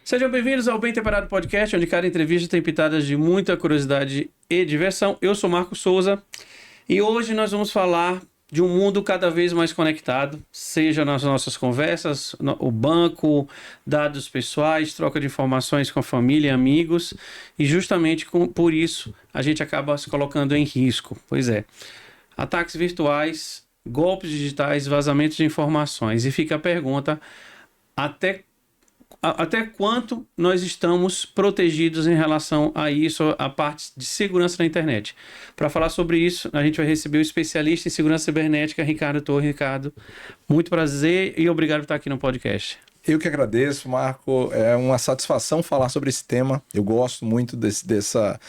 Sejam bem-vindos ao Bem Temperado Podcast, onde cada entrevista tem pitadas de muita curiosidade e diversão. Eu sou Marco Souza e hoje nós vamos falar de um mundo cada vez mais conectado, seja nas nossas conversas, o banco, dados pessoais, troca de informações com a família e amigos, e justamente por isso a gente acaba se colocando em risco. Pois é, ataques virtuais, golpes digitais, vazamentos de informações. E fica a pergunta, até quanto nós estamos protegidos em relação a isso, a parte de segurança na internet. Para falar sobre isso, a gente vai receber o especialista em segurança cibernética, Ricardo Torres. Ricardo, muito prazer e obrigado por estar aqui no podcast. Eu que agradeço, Marco. É uma satisfação falar sobre esse tema. Eu gosto muito dessa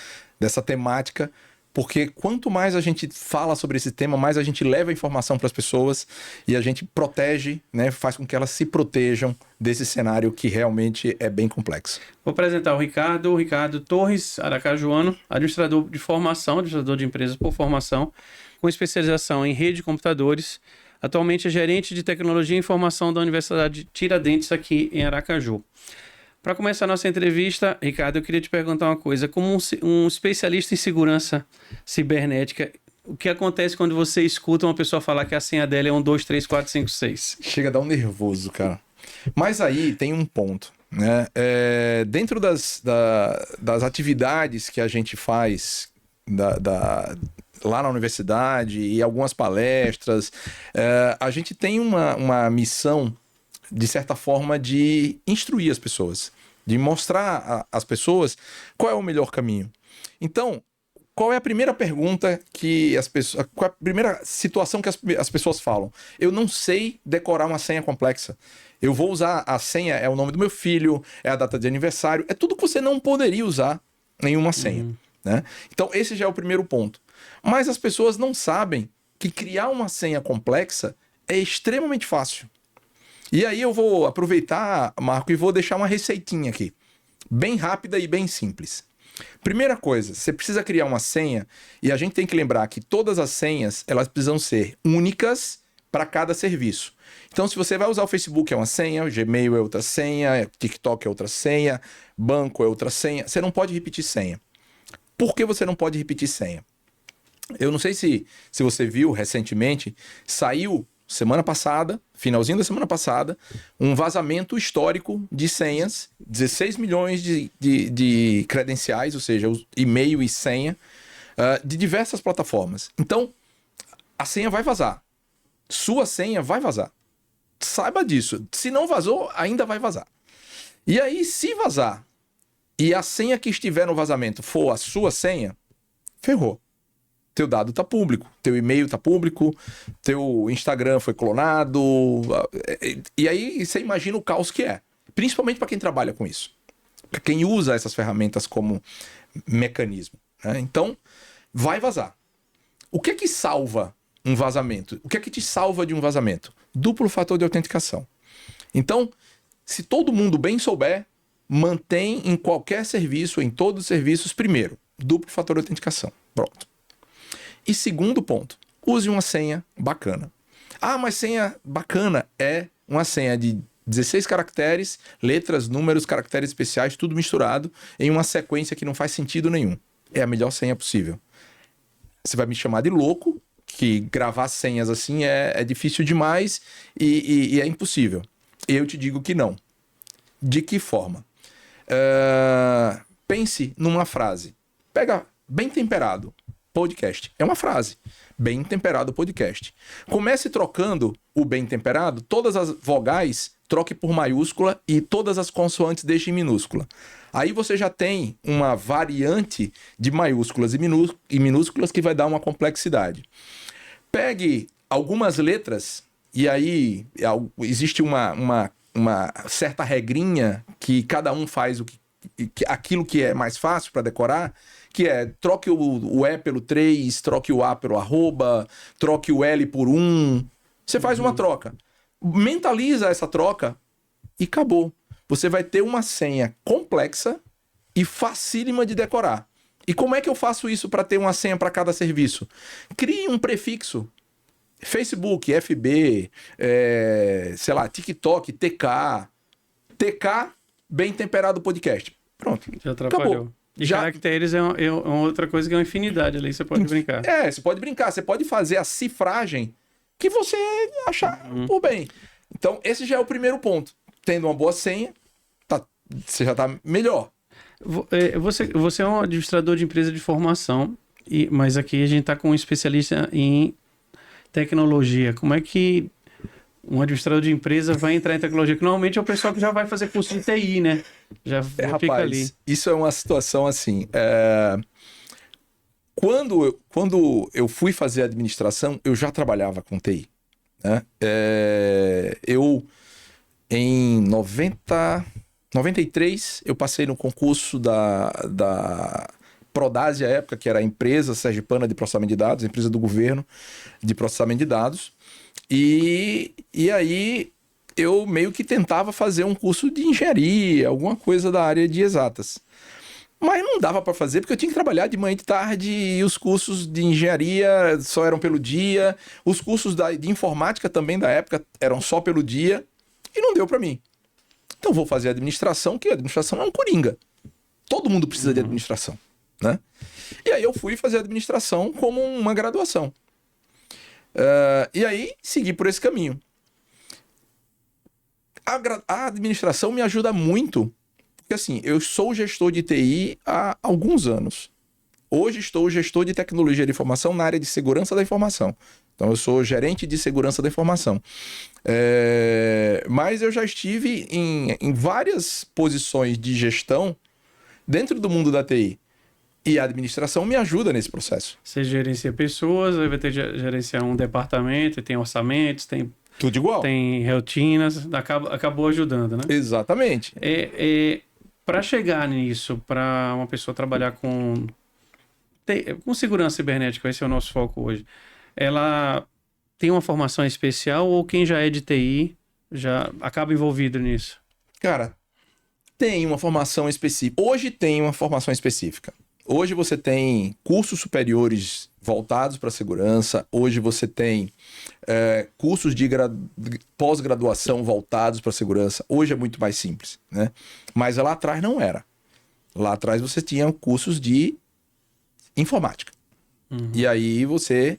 temática, porque quanto mais a gente fala sobre esse tema, mais a gente leva a informação para as pessoas e a gente protege, né, faz com que elas se protejam desse cenário que realmente é bem complexo. Vou apresentar o Ricardo Torres, aracajuano, administrador de formação, administrador de empresas por formação, com especialização em rede de computadores. Atualmente é gerente de tecnologia e informação da Universidade Tiradentes aqui em Aracaju. Para começar a nossa entrevista, Ricardo, eu queria te perguntar uma coisa. Como um especialista em segurança cibernética, o que acontece quando você escuta uma pessoa falar que a senha dela é 1, 2, 3, 4, 5, 6? Chega a dar um nervoso, cara. Mas aí tem um ponto, né? Dentro das atividades que a gente faz lá na universidade e algumas palestras, a gente tem uma missão, de certa forma, de instruir as pessoas, de mostrar às pessoas qual é o melhor caminho. Então, qual é a primeira pergunta que as pessoas... Qual é a primeira situação que as pessoas falam? Eu não sei decorar uma senha complexa. Eu vou usar a senha, é o nome do meu filho, é a data de aniversário, é tudo que você não poderia usar em uma senha. Né? Então, esse já é o primeiro ponto. Mas as pessoas não sabem que criar uma senha complexa é extremamente fácil. E aí eu vou aproveitar, Marco, e vou deixar uma receitinha aqui, bem rápida e bem simples. Primeira coisa, você precisa criar uma senha e a gente tem que lembrar que todas as senhas, elas precisam ser únicas para cada serviço. Então, se você vai usar o Facebook é uma senha, o Gmail é outra senha, TikTok é outra senha, banco é outra senha, você não pode repetir senha. Por que você não pode repetir senha? Eu não sei se você viu recentemente, saiu semana passada, finalzinho da semana passada, um vazamento histórico de senhas, 16 milhões de credenciais, ou seja, e-mail e senha, de diversas plataformas. Então, a senha vai vazar. Sua senha vai vazar. Saiba disso. Se não vazou, ainda vai vazar. E aí, se vazar, e a senha que estiver no vazamento for a sua senha, ferrou. Teu dado tá público, teu e-mail tá público, teu Instagram foi clonado. E aí você imagina o caos que é. Principalmente para quem trabalha com isso. Para quem usa essas ferramentas como mecanismo. Né? Então, vai vazar. O que é que salva um vazamento? O que é que te salva de um vazamento? Duplo fator de autenticação. Então, se todo mundo bem souber, mantém em qualquer serviço, em todos os serviços, primeiro, duplo fator de autenticação. Pronto. E segundo ponto, use uma senha bacana. Ah, mas senha bacana é uma senha de 16 caracteres, letras, números, caracteres especiais, tudo misturado em uma sequência que não faz sentido nenhum. É a melhor senha possível. Você vai me chamar de louco, que gravar senhas assim é difícil demais e é impossível. Eu te digo que não. De que forma? Pense numa frase. Pega bem temperado. Podcast. É uma frase. Bem temperado podcast. Comece trocando o bem temperado, todas as vogais troque por maiúscula e todas as consoantes deixe em minúscula. Aí você já tem uma variante de maiúsculas e minúsculas que vai dar uma complexidade. Pegue algumas letras e aí existe uma certa regrinha que cada um faz aquilo que é mais fácil para decorar, que é troque o E pelo 3, troque o A pelo arroba, troque o L por 1. Você faz uma troca. Mentaliza essa troca e acabou. Você vai ter uma senha complexa e facílima de decorar. E como é que eu faço isso para ter uma senha para cada serviço? Crie um prefixo. Facebook, FB, sei lá, TikTok, TK. TK bem temperado podcast. Pronto. Já atrapalhou. Acabou. E Já... caracteres é uma outra coisa que é uma infinidade ali, você pode brincar. Você pode brincar, você pode fazer a cifragem que você achar por bem. Então, esse já é o primeiro ponto. Tendo uma boa senha, você já está melhor. Você é um administrador de empresa de formação, mas aqui a gente está com um especialista em tecnologia. Como é que um administrador de empresa vai entrar em tecnologia? Que normalmente é o pessoal que já vai fazer curso de TI, né? Já fica Rapaz, ali. isso é uma situação assim. Quando eu fui fazer administração, eu já trabalhava com TI. Né? Eu, em 93, eu passei no concurso da Prodase à época, que era a empresa sergipana de processamento de dados, a empresa do governo de processamento de dados. E aí eu meio que tentava fazer um curso de engenharia, alguma coisa da área de exatas. Mas não dava para fazer porque eu tinha que trabalhar de manhã e de tarde e os cursos de engenharia só eram pelo dia. Os cursos de informática também da época eram só pelo dia e não deu para mim. Então vou fazer administração, que a administração é um coringa. Todo mundo precisa de administração, né? E aí eu fui fazer administração como uma graduação. E aí segui por esse caminho. A administração me ajuda muito, porque assim, eu sou gestor de TI há alguns anos. Hoje estou gestor de tecnologia de informação na área de segurança da informação. Então eu sou gerente de segurança da informação. Mas eu já estive em várias posições de gestão dentro do mundo da TI. E a administração me ajuda nesse processo. Você gerencia pessoas, aí vai ter que gerenciar um departamento, tem orçamentos, tem... Tudo igual. Tem rotinas, acabou ajudando, né? Exatamente. Para chegar nisso, para uma pessoa trabalhar com segurança cibernética, esse é o nosso foco hoje, ela tem uma formação especial ou quem já é de TI já acaba envolvido nisso? Cara, tem uma formação específica. Hoje tem uma formação específica. Hoje você tem cursos superiores voltados para a segurança. Hoje você tem cursos de pós-graduação voltados para a segurança. Hoje é muito mais simples, né? Mas lá atrás não era. Lá atrás você tinha cursos de informática. E aí você,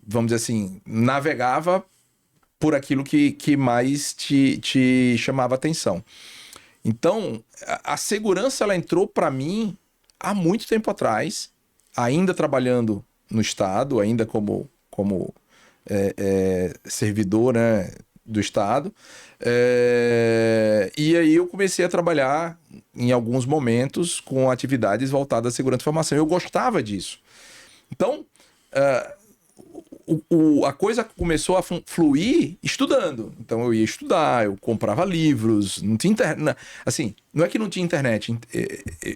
vamos dizer assim, navegava por aquilo que mais te chamava atenção. Então, a segurança ela entrou para mim há muito tempo atrás, ainda trabalhando no Estado, ainda como servidor, né, do Estado. E aí eu comecei a trabalhar em alguns momentos com atividades voltadas à segurança da informação. Eu gostava disso. Então, a coisa começou a fluir estudando. Então eu ia estudar, eu comprava livros, não tinha internet. Assim, não é que não tinha internet.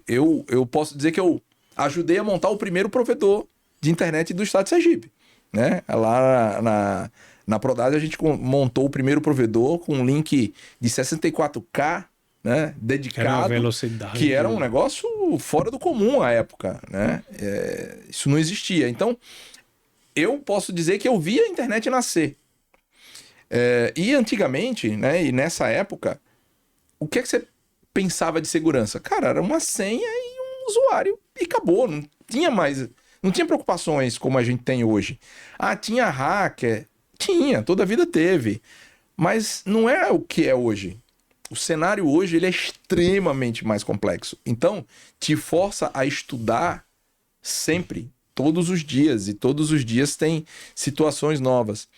Eu posso dizer que eu ajudei a montar o primeiro provedor de internet do estado de Sergipe. Né? Lá na Prodase a gente montou o primeiro provedor com um link de 64K, né? Dedicado. Era uma velocidade. Que era um negócio fora do comum à época. Né? Isso não existia. Então, eu posso dizer que eu vi a internet nascer. E antigamente, né, e nessa época, o que é que você pensava de segurança? Cara, era uma senha e um usuário e acabou. Não tinha mais... Não tinha preocupações como a gente tem hoje. Tinha hacker? Tinha, toda a vida teve. Mas não é o que é hoje. O cenário hoje ele é extremamente mais complexo. Então, te força a estudar sempre, todos os dias. E todos os dias tem situações novas.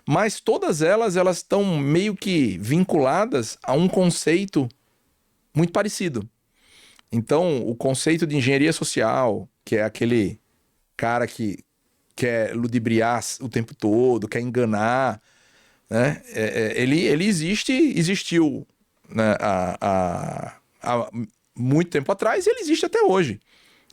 Mas todas elas estão meio que vinculadas a um conceito muito parecido. Então, o conceito de engenharia social, que é aquele cara que quer ludibriar o tempo todo, quer enganar, né? Ele existiu, né, há muito tempo atrás e ele existe até hoje.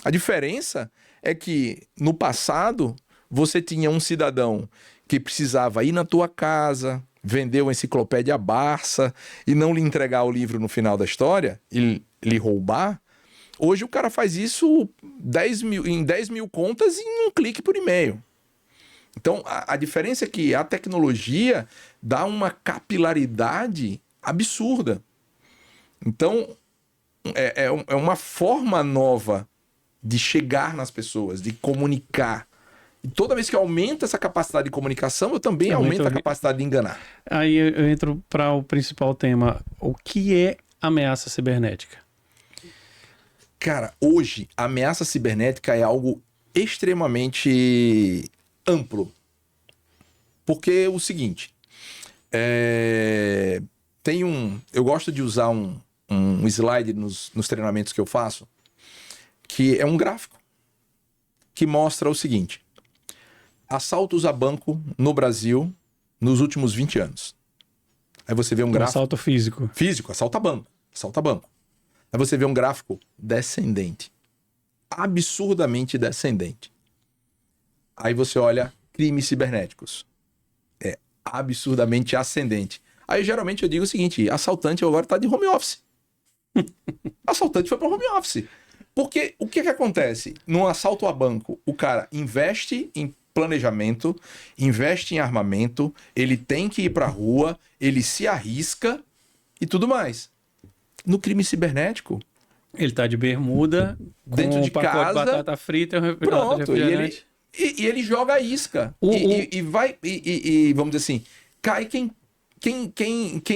A diferença é que no passado você tinha um cidadão que precisava ir na tua casa, vender uma enciclopédia Barça e não lhe entregar o livro no final da história e lhe roubar. Hoje o cara faz isso em 10 mil contas e em um clique por e-mail. Então, a diferença é que a tecnologia dá uma capilaridade absurda. Então, é uma forma nova de chegar nas pessoas, de comunicar. E toda vez que eu aumento essa capacidade de comunicação, eu também aumento a capacidade de enganar. Aí eu entro para o principal tema. O que é ameaça cibernética? Cara, hoje, a ameaça cibernética é algo extremamente amplo. Porque é o seguinte, eu gosto de usar um slide nos treinamentos que eu faço, que é um gráfico que mostra o seguinte: assaltos a banco no Brasil nos últimos 20 anos. Aí você vê um gráfico... Assalto físico. Físico, assalto a banco. Assalto a banco. Aí você vê um gráfico descendente. Absurdamente descendente. Aí você olha crimes cibernéticos. É absurdamente ascendente. Aí geralmente eu digo o seguinte: assaltante agora tá de home office. Assaltante foi para home office. Porque o que acontece? Num assalto a banco, o cara investe em planejamento, investe em armamento, ele tem que ir pra rua, ele se arrisca e tudo mais. No crime cibernético, ele tá de bermuda, dentro de pacote casa, de batata frita e um pronto, refrigerante. e ele joga a isca. Vamos dizer assim, cai quem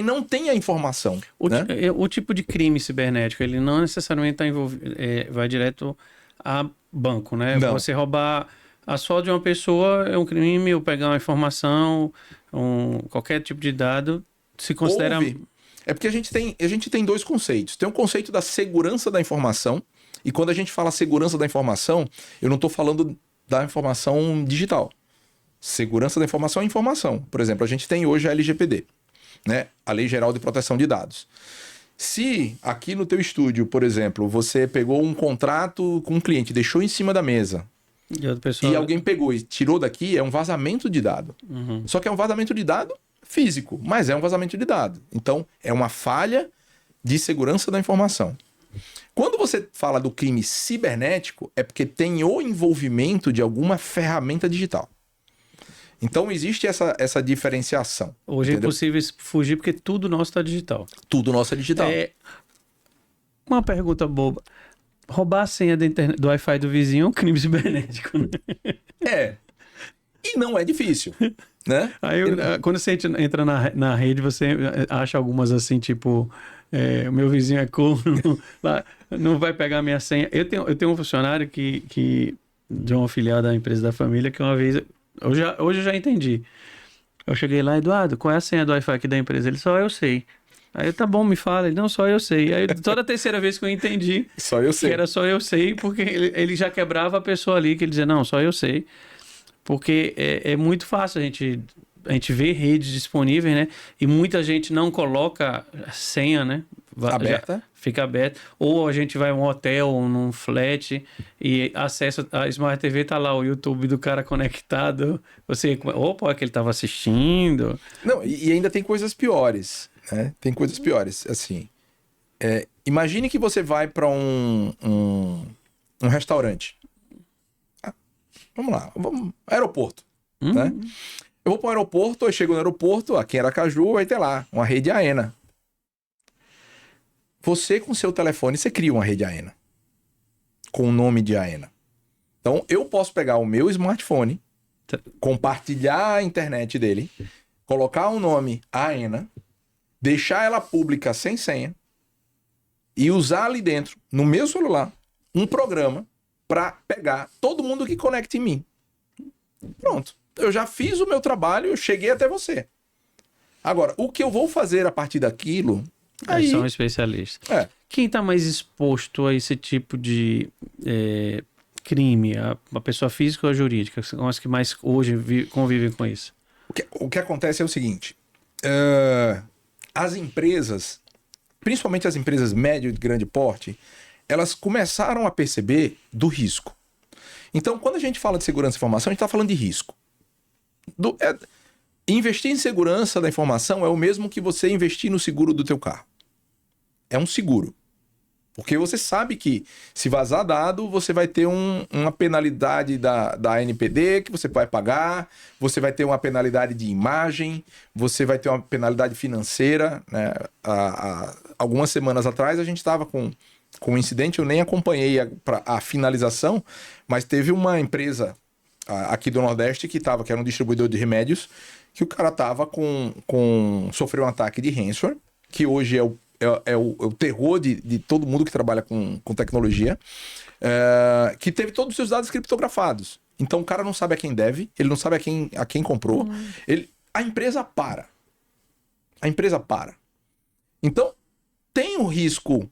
não tem a informação. Né? O tipo de crime cibernético, ele não necessariamente está envolvido, vai direto a banco, né? Não. Você roubar a solda de uma pessoa é um crime, ou pegar uma informação, qualquer tipo de dado, se considera... É porque a gente tem dois conceitos. Tem um conceito da segurança da informação, e quando a gente fala segurança da informação, eu não estou falando da informação digital. Segurança da informação é informação. Por exemplo, a gente tem hoje a LGPD, né? A Lei Geral de Proteção de Dados. Se aqui no teu estúdio, por exemplo, você pegou um contrato com um cliente, deixou em cima da mesa, e alguém pegou e tirou daqui, é um vazamento de dado. Uhum. Só que é um vazamento de dado físico, mas é um vazamento de dado. Então, é uma falha de segurança da informação. Quando você fala do crime cibernético, é porque tem o envolvimento de alguma ferramenta digital. Então, existe essa diferenciação. Hoje entendeu? é impossível fugir porque tudo nosso está digital. Tudo nosso é digital. Uma pergunta boba. Roubar a senha da internet, do Wi-Fi do vizinho é um crime cibernético, né? E não é difícil, né? Aí, quando você entra na rede, você acha algumas assim, tipo... o meu vizinho é corno, não vai pegar a minha senha. Eu tenho um funcionário de uma filial da empresa da família, que uma vez... Hoje eu já entendi. Eu cheguei lá: Eduardo, qual é a senha do Wi-Fi aqui da empresa? Ele: só eu sei. Aí eu: tá bom, me fala. Ele: não, só eu sei. Aí toda a terceira vez que eu entendi só eu sei. que era só eu sei, porque ele já quebrava a pessoa ali, que ele dizia: não, só eu sei. Porque é muito fácil a gente ver redes disponíveis, né? E muita gente não coloca senha, né? Aberta. Fica aberta. Ou a gente vai a um hotel ou num flat e acessa a Smart TV, tá lá o YouTube do cara conectado. Você, opa, é que ele estava assistindo. Não, e ainda tem coisas piores, né? Tem coisas piores. Assim, imagine que você vai para um restaurante. Vamos lá, aeroporto, né? Eu vou para o aeroporto, eu chego no aeroporto, aqui em Aracaju, vai ter lá uma rede AENA. Você, com seu telefone, você cria uma rede AENA. Com o nome de AENA. Então, eu posso pegar o meu smartphone, compartilhar a internet dele, colocar o nome AENA, deixar ela pública sem senha e usar ali dentro, no meu celular, um programa para pegar todo mundo que conecta em mim. Pronto. Eu já fiz o meu trabalho, eu cheguei até você. Agora, o que eu vou fazer a partir daquilo... Aí são especialistas. Quem está mais exposto a esse tipo de crime? A pessoa física ou a jurídica? São as que mais hoje convivem com isso. O que acontece é o seguinte. As empresas, principalmente as empresas médio e de grande porte, elas começaram a perceber do risco. Então, quando a gente fala de segurança da informação, a gente está falando de risco. Investir em segurança da informação é o mesmo que você investir no seguro do teu carro. É um seguro. Porque você sabe que se vazar dado, você vai ter uma penalidade da ANPD que você vai pagar, você vai ter uma penalidade de imagem, você vai ter uma penalidade financeira, né? Algumas semanas atrás a gente estava com um incidente, eu nem acompanhei a finalização, mas teve uma empresa aqui do Nordeste que era um distribuidor de remédios, que o cara tava sofreu um ataque de ransomware, que hoje é o terror de todo mundo que trabalha com tecnologia, que teve todos os seus dados criptografados. Então o cara não sabe a quem deve, ele não sabe a quem comprou, a empresa para. A empresa para. Então tem o risco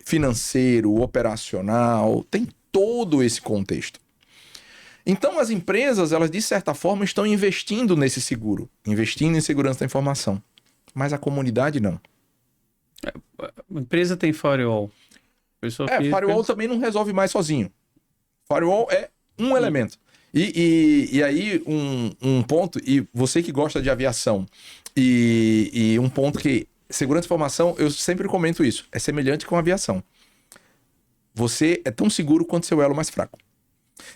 financeiro, operacional, tem todo esse contexto. Então as empresas, elas de certa forma estão investindo nesse seguro, investindo em segurança da informação, mas a comunidade não. A empresa tem firewall. Firewall também não resolve mais sozinho. Firewall é um elemento. E aí um ponto, e você que gosta de aviação, e um ponto que segurança de informação, eu sempre comento isso, é semelhante com a aviação. Você é tão seguro quanto seu elo mais fraco.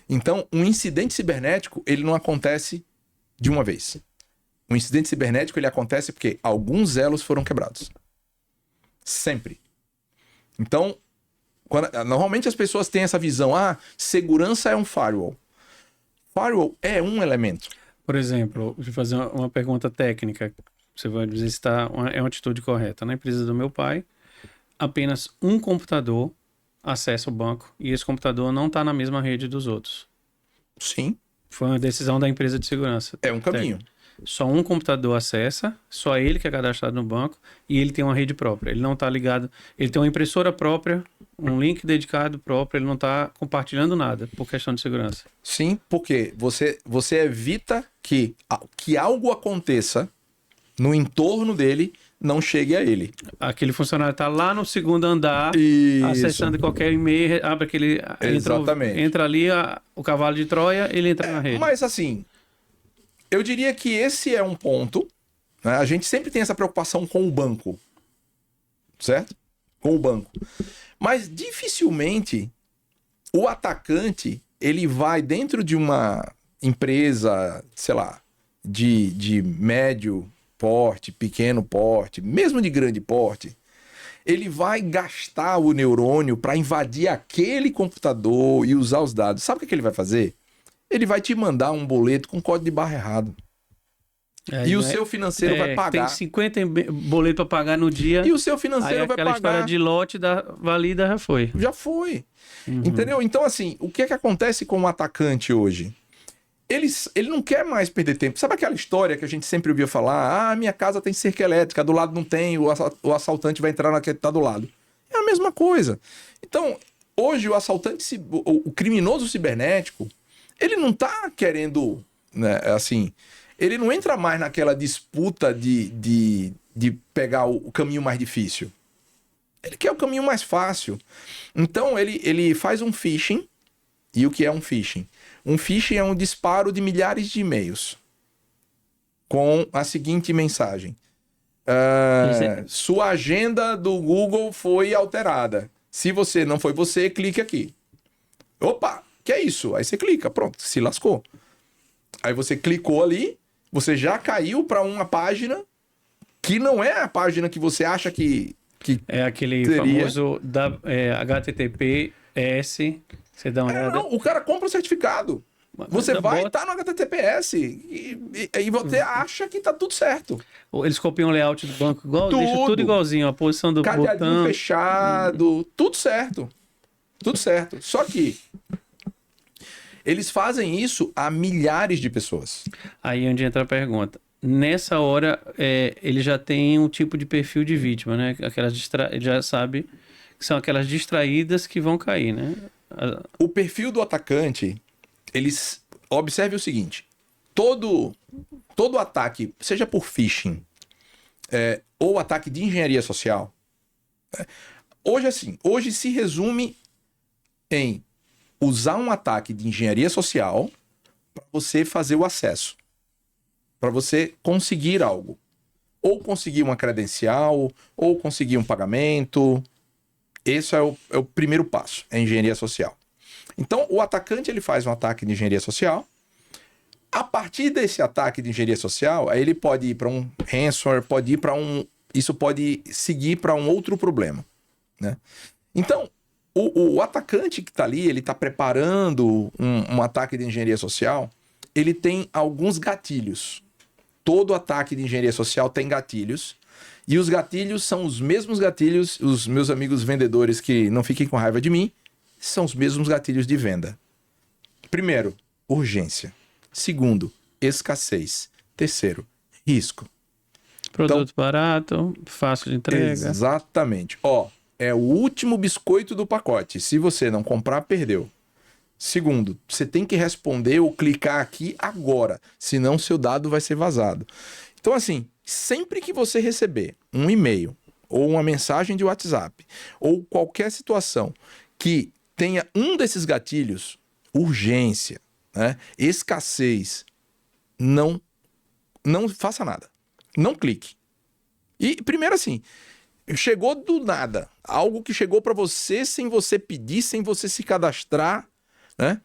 Então, um incidente cibernético, ele não acontece de uma vez. Um incidente cibernético, ele acontece porque alguns elos foram quebrados. Sempre. Então, normalmente as pessoas têm essa visão, segurança é um firewall. Firewall é um elemento. Por exemplo, deixa eu fazer uma pergunta técnica. Você vai dizer se é uma atitude correta. Na empresa do meu pai, apenas um computador acessa o banco e esse computador não está na mesma rede dos outros. Sim. Foi uma decisão da empresa de segurança. É um caminho. Só um computador acessa, só ele que é cadastrado no banco e ele tem uma rede própria. Ele não está ligado, ele tem uma impressora própria, um link dedicado próprio, ele não está compartilhando nada por questão de segurança. Sim, porque você evita que algo aconteça no entorno dele, não chegue a ele. Aquele funcionário está lá no segundo andar, Isso. acessando qualquer e-mail, abre aquele... Exatamente. Entra ali o cavalo de Troia, ele entra na rede. Mas assim, eu diria que esse é um ponto, né? A gente sempre tem essa preocupação com o banco, certo? Com o banco. Mas dificilmente o atacante, ele vai dentro de uma empresa, sei lá, de médio porte, pequeno porte, mesmo de grande porte, ele vai gastar o neurônio para invadir aquele computador e usar os dados. Sabe o que ele vai fazer? Ele vai te mandar um boleto com código de barra errado. E o seu financeiro vai pagar. Tem 50 boletos para pagar no dia. E o seu financeiro vai pagar. Aquela história de lote da valida já foi. Já foi. Entendeu? Então, assim, o que é que acontece com o atacante hoje? Ele não quer mais perder tempo. Sabe aquela história que a gente sempre ouvia falar? Minha casa tem cerca elétrica, do lado não tem, o assaltante vai entrar naquele que tá do lado. É a mesma coisa. Então, hoje o assaltante, o criminoso cibernético, ele não tá querendo, né, assim, ele não entra mais naquela disputa de pegar o caminho mais difícil. Ele quer o caminho mais fácil. Então, ele faz um phishing. E o que é um phishing? Um phishing é um disparo de milhares de e-mails com a seguinte mensagem. Sua agenda do Google foi alterada. Se você não foi você, clique aqui. Opa, que é isso? Aí você clica, pronto, se lascou. Aí você clicou ali, você já caiu para uma página que não é a página que você acha que é aquele teria. famoso HTTPS. Você dá uma olhada. Não, o cara compra o certificado. Você vai estar no HTTPS e você acha que tá tudo certo. Eles copiam o layout do banco igual, deixa tudo igualzinho, a posição do cadeadinho botão. Fechado, tudo certo. Tudo certo. Só que eles fazem isso a milhares de pessoas. Aí é onde entra a pergunta. Nessa hora, ele já tem um tipo de perfil de vítima, né? Ele já sabe que são aquelas distraídas que vão cair, né? O perfil do atacante, observe o seguinte, todo ataque, seja por phishing ou ataque de engenharia social, hoje se resume em usar um ataque de engenharia social para você fazer o acesso, para você conseguir algo, ou conseguir uma credencial, ou conseguir um pagamento. Esse é o primeiro passo, é a engenharia social. Então, o atacante ele faz um ataque de engenharia social. A partir desse ataque de engenharia social, aí ele pode ir para um ransomware, pode ir para um... Isso pode seguir para um outro problema, né? Então, o atacante que está ali, ele está preparando um ataque de engenharia social, ele tem alguns gatilhos. Todo ataque de engenharia social tem gatilhos. E os gatilhos são os mesmos gatilhos, os meus amigos vendedores que não fiquem com raiva de mim, são os mesmos gatilhos de venda. Primeiro, urgência. Segundo, escassez. Terceiro, risco. Produto barato, fácil de entrega. Exatamente. Ó, é o último biscoito do pacote. Se você não comprar, perdeu. Segundo, você tem que responder ou clicar aqui agora, senão seu dado vai ser vazado. Então, assim, sempre que você receber um e-mail ou uma mensagem de WhatsApp ou qualquer situação que tenha um desses gatilhos, urgência, né, escassez, não faça nada. Não clique. E primeiro assim, chegou do nada, algo que chegou para você sem você pedir, sem você se cadastrar, né?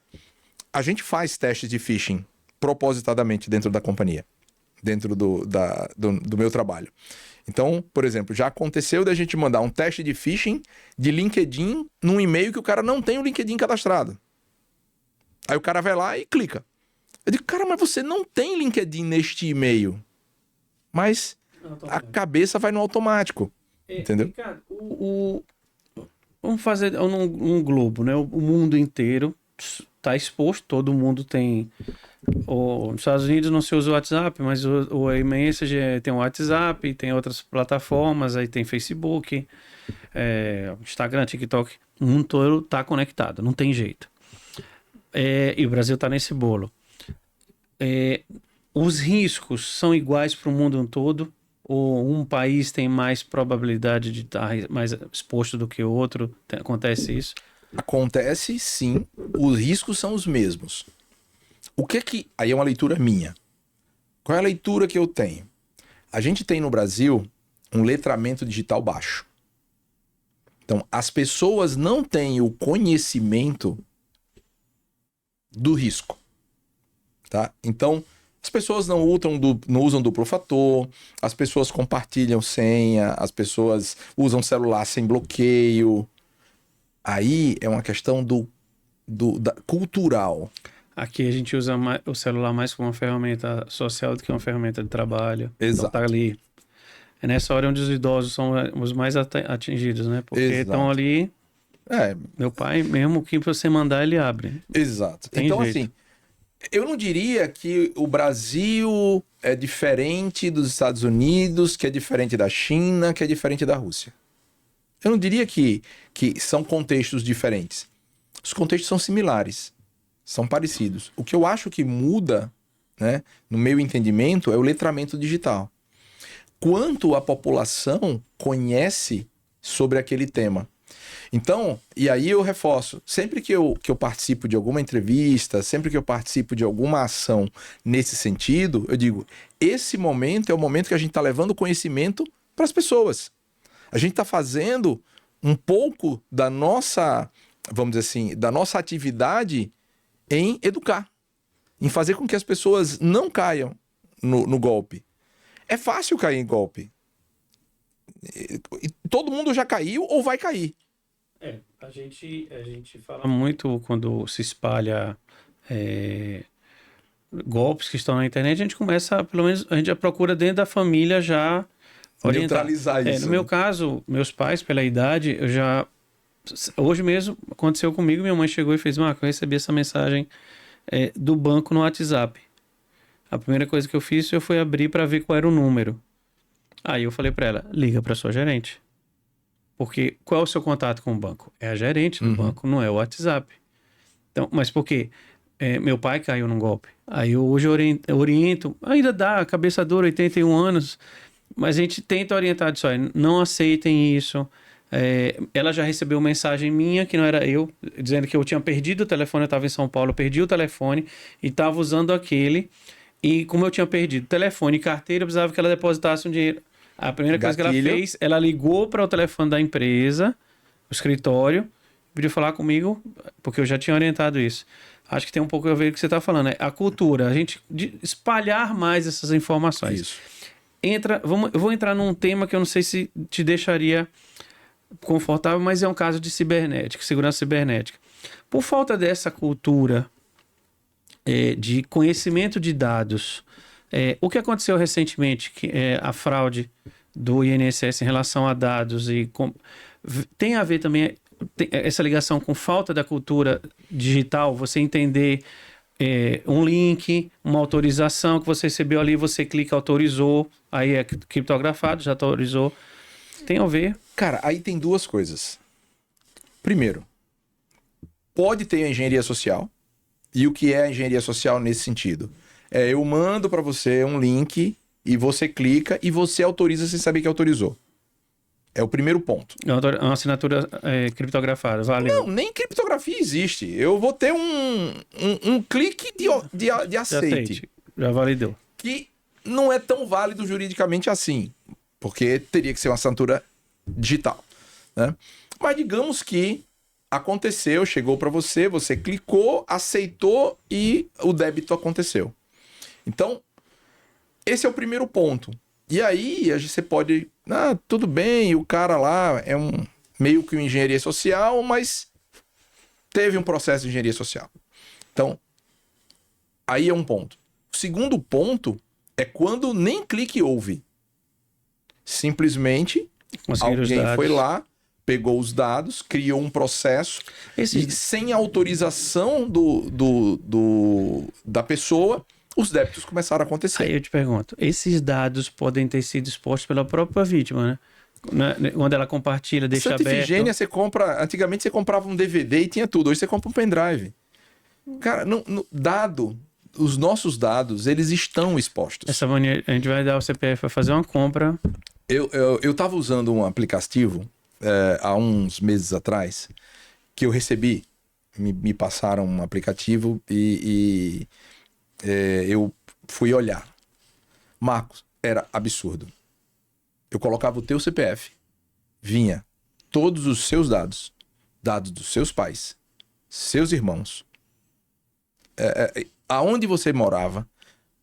A gente faz testes de phishing propositadamente dentro da companhia, dentro do meu trabalho. Então, por exemplo, já aconteceu da gente mandar um teste de phishing de LinkedIn num e-mail que o cara não tem o LinkedIn cadastrado. Aí o cara vai lá e clica. Eu digo, cara, mas você não tem LinkedIn neste e-mail. Mas a cabeça vai no automático. Entendeu? Ricardo, vamos fazer um globo, né? O mundo inteiro está exposto, todo mundo tem. Nos Estados Unidos não se usa o WhatsApp, mas o iMessage tem o WhatsApp, tem outras plataformas, aí tem Facebook, Instagram, TikTok. O mundo todo está conectado, não tem jeito. E o Brasil está nesse bolo. Os riscos são iguais para o mundo todo? Ou um país tem mais probabilidade de estar mais exposto do que o outro? Acontece isso? Acontece, sim. Os riscos são os mesmos. O que que... Aí é uma leitura minha. Qual é a leitura que eu tenho? A gente tem no Brasil um letramento digital baixo. Então, as pessoas não têm o conhecimento do risco. Tá? Então, as pessoas não usam duplo fator, as pessoas compartilham senha, as pessoas usam celular sem bloqueio. Aí é uma questão cultural. Aqui a gente usa o celular mais como uma ferramenta social do que uma ferramenta de trabalho. Exato. Então tá ali. É nessa hora onde os idosos são os mais atingidos, né? Porque estão ali... Meu pai, mesmo que você mandar, ele abre. Exato. Então, jeito. Assim, eu não diria que o Brasil é diferente dos Estados Unidos, que é diferente da China, que é diferente da Rússia. Eu não diria que são contextos diferentes. Os contextos são similares, são parecidos. O que eu acho que muda, né, no meu entendimento, é o letramento digital. Quanto a população conhece sobre aquele tema. Então, e aí eu reforço, sempre que eu participo de alguma entrevista, sempre que eu participo de alguma ação nesse sentido, eu digo, esse momento é o momento que a gente está levando conhecimento para as pessoas. A gente está fazendo um pouco da nossa, vamos dizer assim, da nossa atividade em educar, em fazer com que as pessoas não caiam no golpe. É fácil cair em golpe. Todo mundo já caiu ou vai cair. A gente fala muito quando se espalha golpes que estão na internet, a gente começa, pelo menos, a gente já procura dentro da família já orientar. Neutralizar isso. No meu caso, meus pais, pela idade, hoje mesmo aconteceu comigo, minha mãe chegou e fez, Marco, eu recebi essa mensagem do banco no WhatsApp. A primeira coisa que eu fiz, eu fui abrir para ver qual era o número. Aí eu falei para ela, liga para sua gerente. Porque qual é o seu contato com o banco? É a gerente do banco, não é o WhatsApp. Então, mas por quê? Meu pai caiu num golpe. Aí eu hoje oriento, ainda dá, cabeça dura, 81 anos, mas a gente tenta orientar disso aí, não aceitem isso. Ela já recebeu mensagem minha, que não era eu, dizendo que eu tinha perdido o telefone, eu estava em São Paulo, eu perdi o telefone e estava usando aquele. E como eu tinha perdido telefone e carteira, eu precisava que ela depositasse um dinheiro. A primeira coisa que ela fez, ela ligou para o telefone da empresa, escritório, veio falar comigo, porque eu já tinha orientado isso. Acho que tem um pouco a ver com o que você está falando, né? A cultura, a gente espalhar mais essas informações. Isso. Eu vou entrar num tema que eu não sei se te deixaria confortável, mas é um caso de cibernética, segurança cibernética. Por falta dessa cultura de conhecimento de dados, o que aconteceu recentemente, que a fraude do INSS em relação a dados, tem a ver também essa ligação com falta da cultura digital, você entender um link, uma autorização que você recebeu ali, você clica, autorizou, aí é criptografado, já autorizou. Tem a ver? Cara, aí tem duas coisas. Primeiro, pode ter a engenharia social. E o que é a engenharia social nesse sentido? Eu mando para você um link e você clica e você autoriza sem saber que autorizou. É o primeiro ponto. É uma assinatura criptografada, valeu. Não, nem criptografia existe. Eu vou ter um clique de aceite. Já validou. Que não é tão válido juridicamente assim. Porque teria que ser uma assinatura digital, né? Mas digamos que aconteceu, chegou para você, você clicou, aceitou e o débito aconteceu. Então, esse é o primeiro ponto. E aí você pode... tudo bem, o cara lá é meio que uma engenharia social, mas teve um processo de engenharia social. Então, aí é um ponto. O segundo ponto é quando nem clique houve. Simplesmente alguém foi lá, pegou os dados, criou um processo e sem autorização da pessoa, os débitos começaram a acontecer. Aí eu te pergunto, esses dados podem ter sido expostos pela própria vítima, né? Quando ela compartilha, deixa Santa aberto. Efigênia, antigamente você comprava um DVD e tinha tudo, hoje você compra um pendrive. Cara, os nossos dados, eles estão expostos. Essa mania, a gente vai dar o CPF para fazer uma compra. Eu tava usando um aplicativo há uns meses atrás que eu recebi, me passaram um aplicativo e eu fui olhar. Marcos, era absurdo. Eu colocava o teu CPF, vinha todos os seus dados dos seus pais, seus irmãos, aonde você morava,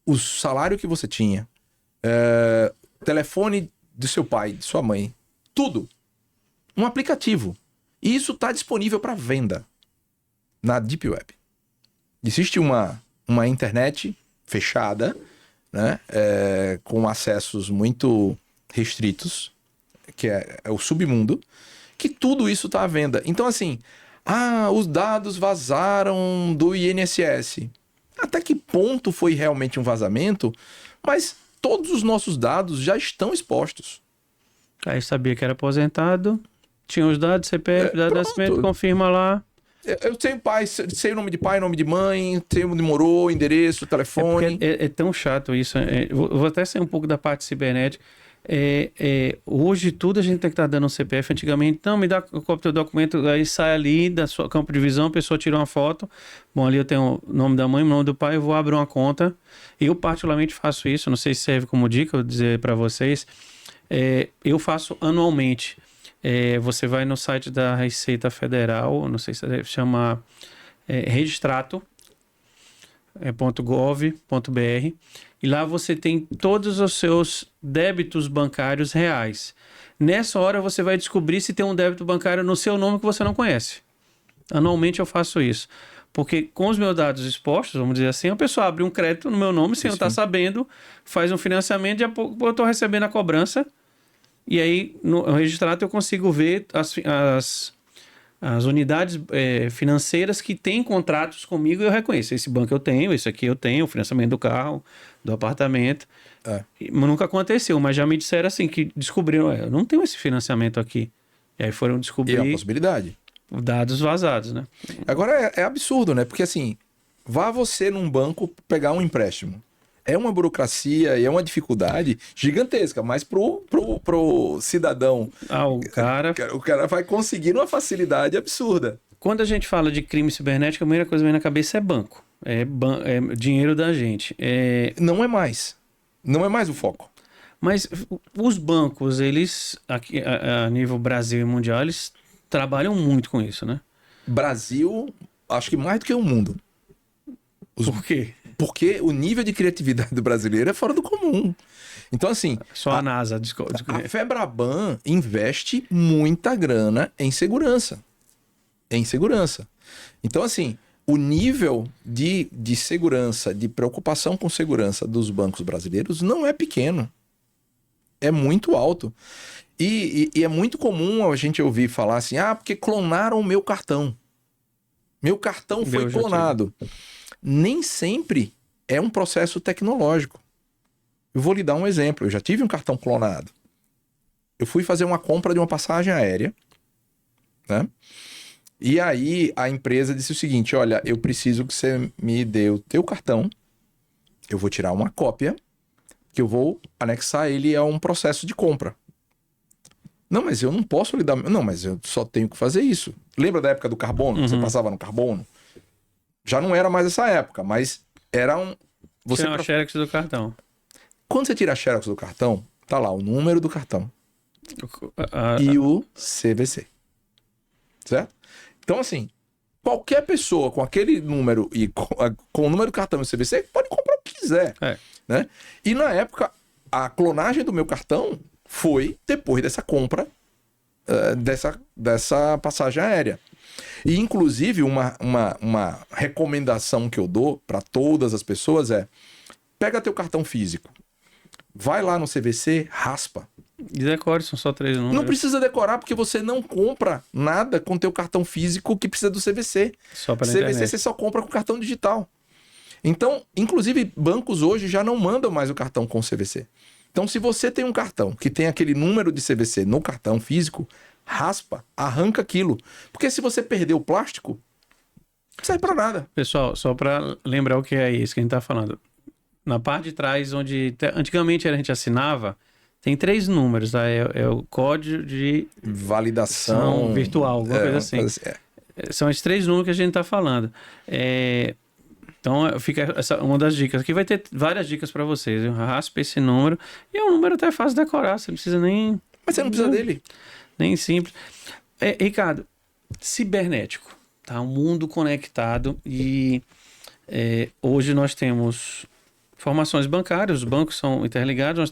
o salário que você tinha, telefone do seu pai, de sua mãe, tudo. Um aplicativo. E isso está disponível para venda na Deep Web. Existe uma internet fechada, né, com acessos muito restritos, que é o submundo, que tudo isso está à venda. Então, assim, os dados vazaram do INSS. Até que ponto foi realmente um vazamento? Mas todos os nossos dados já estão expostos. Aí sabia que era aposentado, tinha os dados, CPF, dado de nascimento, confirma lá. Eu tenho pai, sei o nome de pai, nome de mãe, sei onde morou, endereço, telefone. É tão chato isso. Vou até sair um pouco da parte cibernética. Hoje tudo a gente tem que estar dando um CPF. Antigamente, não, me dá o cópia do documento, aí sai ali da sua campo de visão, a pessoa tira uma foto. Bom, ali eu tenho o nome da mãe, o nome do pai, eu vou abrir uma conta. Eu particularmente faço isso, não sei se serve como dica, eu vou dizer para vocês. Eu faço anualmente. Você vai no site da Receita Federal, não sei se chama registrato.gov.br, e lá você tem todos os seus débitos bancários reais. Nessa hora você vai descobrir se tem um débito bancário no seu nome que você não conhece. Anualmente eu faço isso. Porque com os meus dados expostos, vamos dizer assim, a pessoa abre um crédito no meu nome sem eu estar sabendo, faz um financiamento e a pouco eu estou recebendo a cobrança. E aí, no registrado, eu consigo ver as unidades financeiras que têm contratos comigo e eu reconheço. Esse banco eu tenho, esse aqui eu tenho, o financiamento do carro, do apartamento. Nunca aconteceu, mas já me disseram assim, que descobriram, eu não tenho esse financiamento aqui. E aí foram descobrir... E é uma possibilidade. Dados vazados, né? Agora é absurdo, né? Porque assim, vá você num banco pegar um empréstimo. É uma burocracia e é uma dificuldade gigantesca, mas pro cidadão... O cara vai conseguir uma facilidade absurda. Quando a gente fala de crime cibernético, a primeira coisa que vem na cabeça é banco. É dinheiro da gente. Não é mais. Não é mais o foco. Mas os bancos, eles, aqui, a nível Brasil e mundial, eles trabalham muito com isso, né? Brasil, acho que mais do que o mundo. Por quê? Porque o nível de criatividade do brasileiro é fora do comum. Então, assim, Só a NASA. a Febraban investe muita grana em segurança. Em segurança. Então, assim, o nível de segurança, de preocupação com segurança dos bancos brasileiros não é pequeno. É muito alto. E é muito comum a gente ouvir falar assim, porque clonaram o meu cartão. Meu cartão foi clonado. Nem sempre é um processo tecnológico. Eu vou lhe dar um exemplo. Eu já tive um cartão clonado. Eu fui fazer uma compra de uma passagem aérea, né? E aí a empresa disse o seguinte, olha, eu preciso que você me dê o teu cartão, eu vou tirar uma cópia, que eu vou anexar ele a um processo de compra. Não, mas eu não posso lhe dar... Não, mas eu só tenho que fazer isso. Lembra da época do carbono? Você passava no carbono? Já não era mais essa época, mas era um... Tirar a xerox do cartão. Quando você tira a xerox do cartão, tá lá o número do cartão e o CVC. Certo? Então, assim, qualquer pessoa com aquele número e com o número do cartão e o CVC pode comprar o que quiser. Né? E na época, a clonagem do meu cartão foi depois dessa compra dessa passagem aérea. E, inclusive, uma recomendação que eu dou para todas as pessoas é: pega teu cartão físico, vai lá no CVC, raspa. E decore, são só 3 números. Não precisa decorar, porque você não compra nada com teu cartão físico que precisa do CVC. Só pela CVC internet. você só compra com cartão digital. Então, inclusive, bancos hoje já não mandam mais o cartão com CVC. Então, se você tem um cartão que tem aquele número de CVC no cartão físico, raspa, arranca aquilo. Porque se você perder o plástico, não serve para nada. Pessoal, só para lembrar o que é isso que a gente está falando. Na parte de trás, onde antigamente a gente assinava, tem 3 números, tá? É o código de validação virtual, alguma coisa assim. São esses 3 números que a gente está falando. Então, fica uma das dicas. Aqui vai ter várias dicas para vocês. Eu raspo esse número. E é um número até fácil de decorar. Você não precisa nem... Mas você não precisa dele. Nem simples. Ricardo, cibernético. Tá? Um mundo conectado. E hoje nós temos informações bancárias. Os bancos são interligados.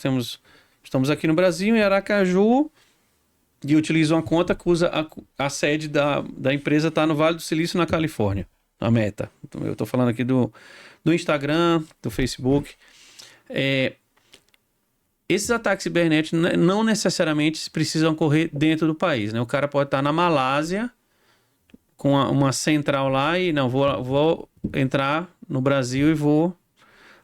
Estamos aqui no Brasil, em Aracaju. E utilizo uma conta que usa a sede da empresa está no Vale do Silício, na Califórnia. A Meta. Então, eu estou falando aqui do Instagram, do Facebook. Esses ataques cibernéticos não necessariamente precisam ocorrer dentro do país. Né? O cara pode estar na Malásia, com uma central lá, e não, vou entrar no Brasil e vou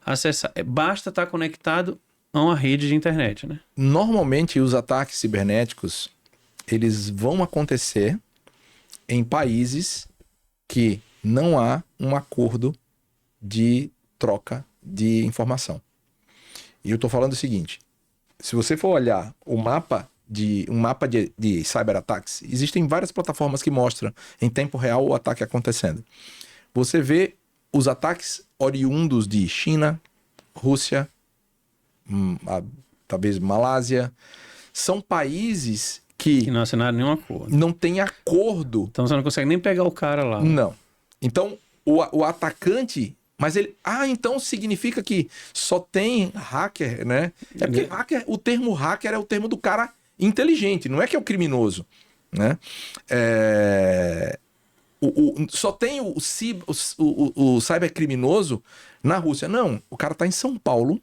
acessar. Basta estar conectado a uma rede de internet. Né? Normalmente, os ataques cibernéticos, eles vão acontecer em países que não há um acordo de troca de informação. E eu estou falando o seguinte: se você for olhar um mapa de cyberataques, existem várias plataformas que mostram em tempo real o ataque acontecendo. Você vê os ataques oriundos de China, Rússia, talvez Malásia. São países que não assinaram nenhum acordo. Não tem acordo. Então você não consegue nem pegar o cara lá. Não. Então, o atacante... Mas ele... então significa que só tem hacker, né? É porque hacker, o termo hacker é o termo do cara inteligente, não é que é o criminoso, né? Só tem o cybercriminoso na Rússia. Não, o cara tá em São Paulo,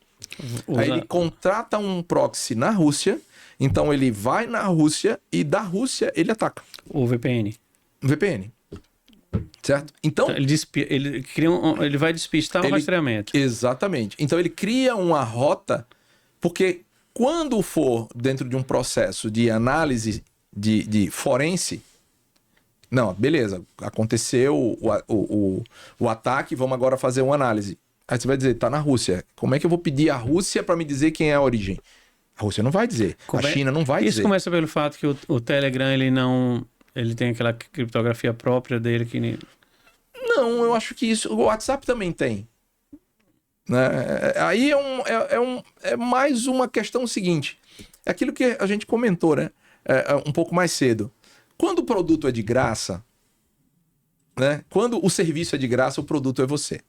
aí ele contrata um proxy na Rússia, então ele vai na Rússia e da Rússia ele ataca. O VPN. VPN. Certo? Então ele vai despistar o rastreamento. Exatamente. Então ele cria uma rota, porque quando for dentro de um processo de análise de forense, não, beleza, aconteceu o ataque, vamos agora fazer uma análise. Aí você vai dizer, tá na Rússia. Como é que eu vou pedir à Rússia para me dizer quem é a origem? A Rússia não vai dizer. A China não vai dizer. Isso começa pelo fato que o Telegram, ele tem aquela criptografia própria dele que... Não, eu acho que isso... O WhatsApp também tem. Né? Aí é mais uma questão seguinte. É aquilo que a gente comentou, né? Um pouco mais cedo. Quando o produto é de graça, né? Quando o serviço é de graça, o produto é você.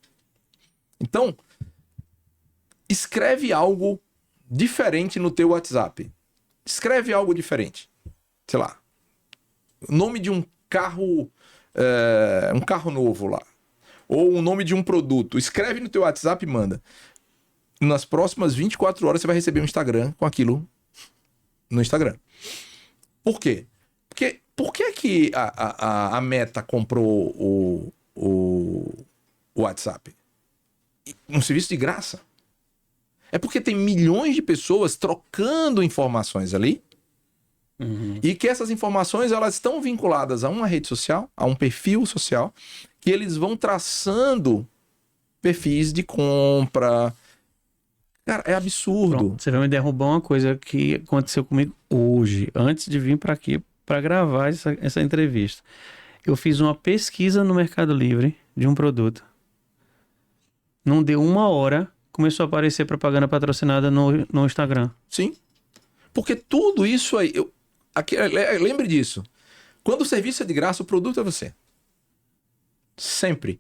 Então, escreve algo diferente no teu WhatsApp. Escreve algo diferente. Sei lá, o nome de um carro novo lá. Ou o nome de um produto. Escreve no teu WhatsApp e manda. Nas próximas 24 horas você vai receber um Instagram com aquilo no Instagram. Por quê? Porque por que a Meta comprou o WhatsApp? Um serviço de graça. É porque tem milhões de pessoas trocando informações ali. Uhum. E que essas informações elas estão vinculadas a uma rede social, a um perfil social, que eles vão traçando perfis de compra. Cara, é absurdo. Pronto, você vai me derrubar uma coisa que aconteceu comigo hoje, antes de vir para aqui para gravar essa entrevista. Eu fiz uma pesquisa no Mercado Livre de um produto. Não deu uma hora, começou a aparecer propaganda patrocinada no Instagram. Sim. Porque tudo isso aí... lembre disso. Quando o serviço é de graça, o produto é você. Sempre.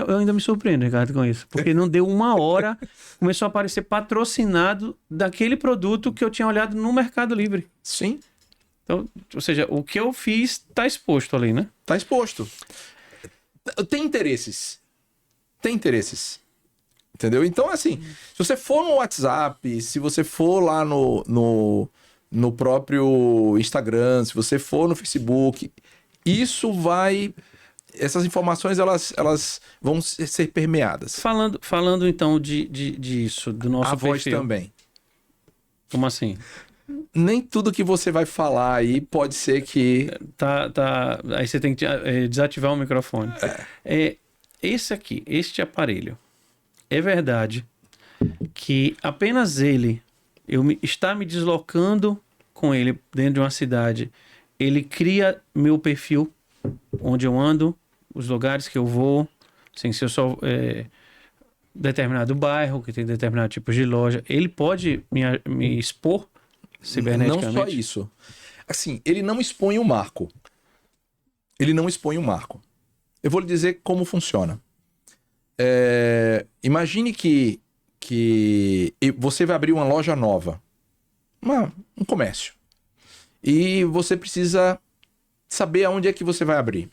Eu ainda me surpreendo, Ricardo, com isso. Porque não deu uma hora, começou a aparecer patrocinado daquele produto que eu tinha olhado no Mercado Livre. Sim. Então, ou seja, o que eu fiz está exposto ali, né? Está exposto. Tem interesses. Tem interesses. Entendeu? Então, assim, se você for no WhatsApp, se você for lá no próprio Instagram, se você for no Facebook, isso vai... Essas informações, elas vão ser permeadas. Falando então disso, do nosso perfil. A voz também. Como assim? Nem tudo que você vai falar aí pode ser que... Aí você tem que desativar o microfone. Este aparelho, é verdade que apenas ele, está me deslocando com ele dentro de uma cidade, ele cria meu perfil, onde eu ando, os lugares que eu vou, assim, se eu sou determinado bairro, que tem determinado tipo de loja, ele pode me expor ciberneticamente? Não só isso. Assim, ele não expõe o marco. Ele não expõe o marco. Eu vou lhe dizer como funciona. Imagine que você vai abrir uma loja nova. Um comércio. E você precisa saber aonde é que você vai abrir.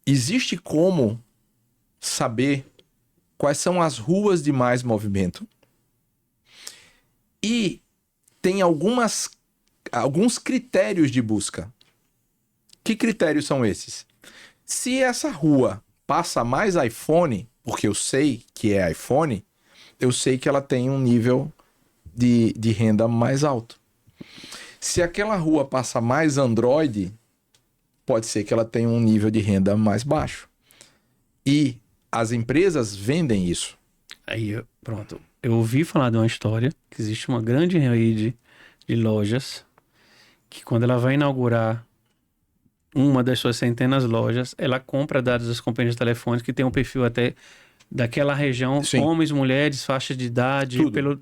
Existe como saber quais são as ruas de mais movimento. E tem alguns critérios de busca. Que critérios são esses? Se essa rua passa mais iPhone, porque eu sei que é iPhone, eu sei que ela tem um nível de renda mais alto. Se aquela rua passa mais Android, pode ser que ela tenha um nível de renda mais baixo. E as empresas vendem isso. Aí, pronto. Eu ouvi falar de uma história que existe uma grande rede de lojas que quando ela vai inaugurar uma das suas centenas de lojas, ela compra dados das companhias de telefones que tem um perfil até daquela região, Sim. Homens, mulheres, faixa de idade,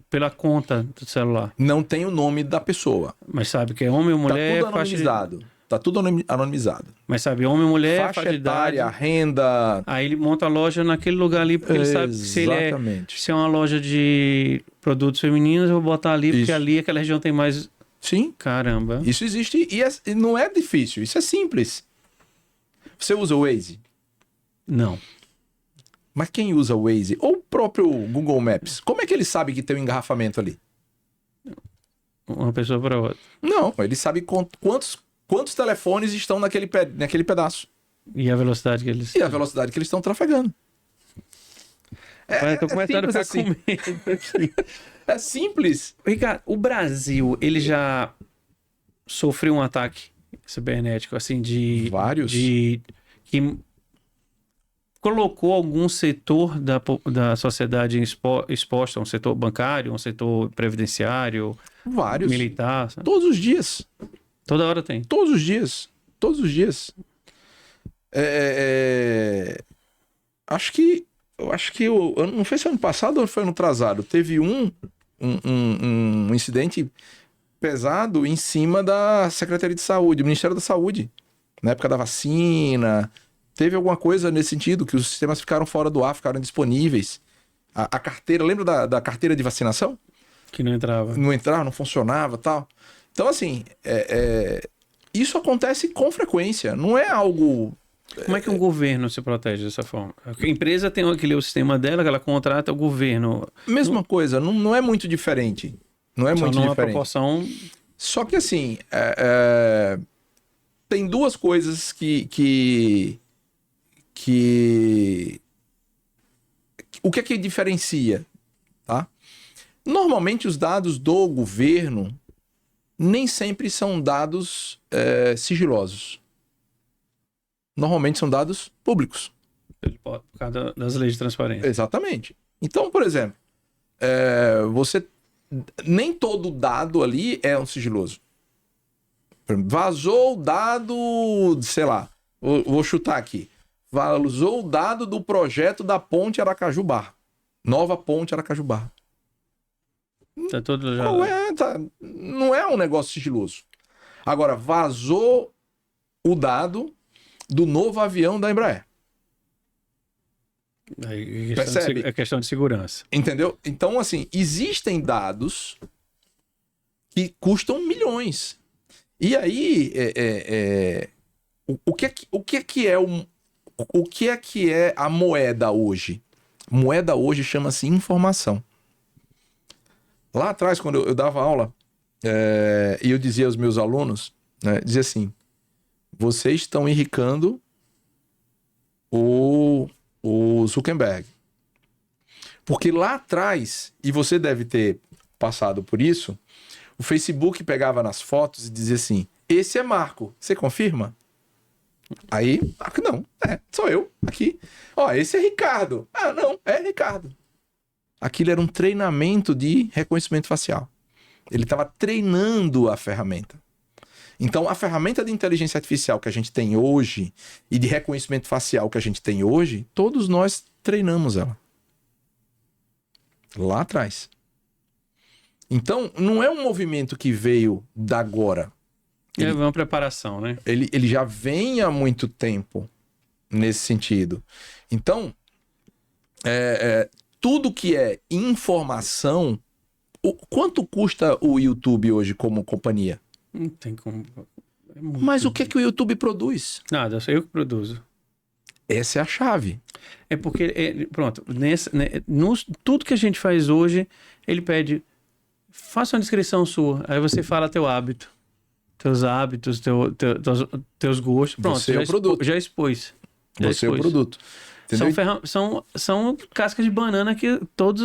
pela conta do celular. Não tem o nome da pessoa. Mas sabe que é homem ou mulher... Tá tudo anonimizado. Tá tudo anonimizado. Mas sabe, homem ou mulher, faixa de idade, etária, renda... Aí ele monta a loja naquele lugar ali, porque ele sabe que se é uma loja de produtos femininos, eu vou botar ali, porque ali aquela região tem mais... Sim. Caramba. Isso existe e não é difícil, isso é simples. Você usa o Waze? Não. Mas quem usa o Waze? Ou o próprio Google Maps? Como é que ele sabe que tem um engarrafamento ali? Uma pessoa para outra. Não, ele sabe quantos telefones estão naquele pedaço. E a velocidade que eles... E a velocidade que eles estão trafegando. Tô começando a ficar com medo aqui. É simples. Ricardo, o Brasil, ele já sofreu um ataque cibernético, assim, de... Vários. Que colocou algum setor da sociedade exposta, um setor bancário, um setor previdenciário... Vários. Militar. Sabe? Todos os dias. Toda hora tem. Todos os dias. Todos os dias. Acho que não foi esse ano passado ou foi ano atrasado. Teve um incidente pesado em cima da Secretaria de Saúde, do Ministério da Saúde. Na época da vacina, teve alguma coisa nesse sentido, que os sistemas ficaram fora do ar, ficaram disponíveis. A carteira, lembra da carteira de vacinação? Que não entrava. Não entrava, não funcionava e tal. Então, assim, isso acontece com frequência, não é algo... Como é que um governo se protege dessa forma? A empresa tem aquele sistema dela, que ela contrata o governo. Mesma coisa, não é muito diferente. Não é Só muito numa diferente. proporção. Só que, assim, tem duas coisas que... O que é que diferencia, tá? Normalmente os dados do governo nem sempre são dados sigilosos. Normalmente são dados públicos. Por causa das leis de transparência. Exatamente. Então, por exemplo, nem todo dado ali é um sigiloso. Por exemplo, vazou o dado, sei lá, vou chutar aqui. Vazou o dado do projeto da ponte Aracaju-Barra. Nova ponte Aracaju-Barra. Tá todo já. Não é um negócio sigiloso. Agora, vazou o dado do novo avião da Embraer. Percebe? É questão de segurança. Entendeu? Então, assim, existem dados que custam milhões. E aí, o que é a moeda hoje? Moeda hoje chama-se informação. Lá atrás, quando eu dava aula, e eu dizia aos meus alunos, né, dizia assim, vocês estão enricando o Zuckerberg. Porque lá atrás, e você deve ter passado por isso, o Facebook pegava nas fotos e dizia assim, esse é Marco, você confirma? Aí, Marco, não, sou eu, aqui. Ó, esse é Ricardo. Ah, não, é Ricardo. Aquilo era um treinamento de reconhecimento facial. Ele estava treinando a ferramenta. Então, a ferramenta de inteligência artificial que a gente tem hoje e de reconhecimento facial que a gente tem hoje, todos nós treinamos ela. Lá atrás. Então, não é um movimento que veio da agora. É uma preparação, né? Ele já vem há muito tempo nesse sentido. Então, tudo que é informação... Quanto custa o YouTube hoje como companhia? Não tem como. Mas o que é que o YouTube produz? Nada, sou eu que produzo. Essa é a chave. É porque, pronto, tudo que a gente faz hoje, ele pede, faça uma descrição sua, aí você fala teu hábito, teus hábitos, teus gostos, pronto, Você é o produto. Já expôs. Você é o produto. São cascas de banana que todos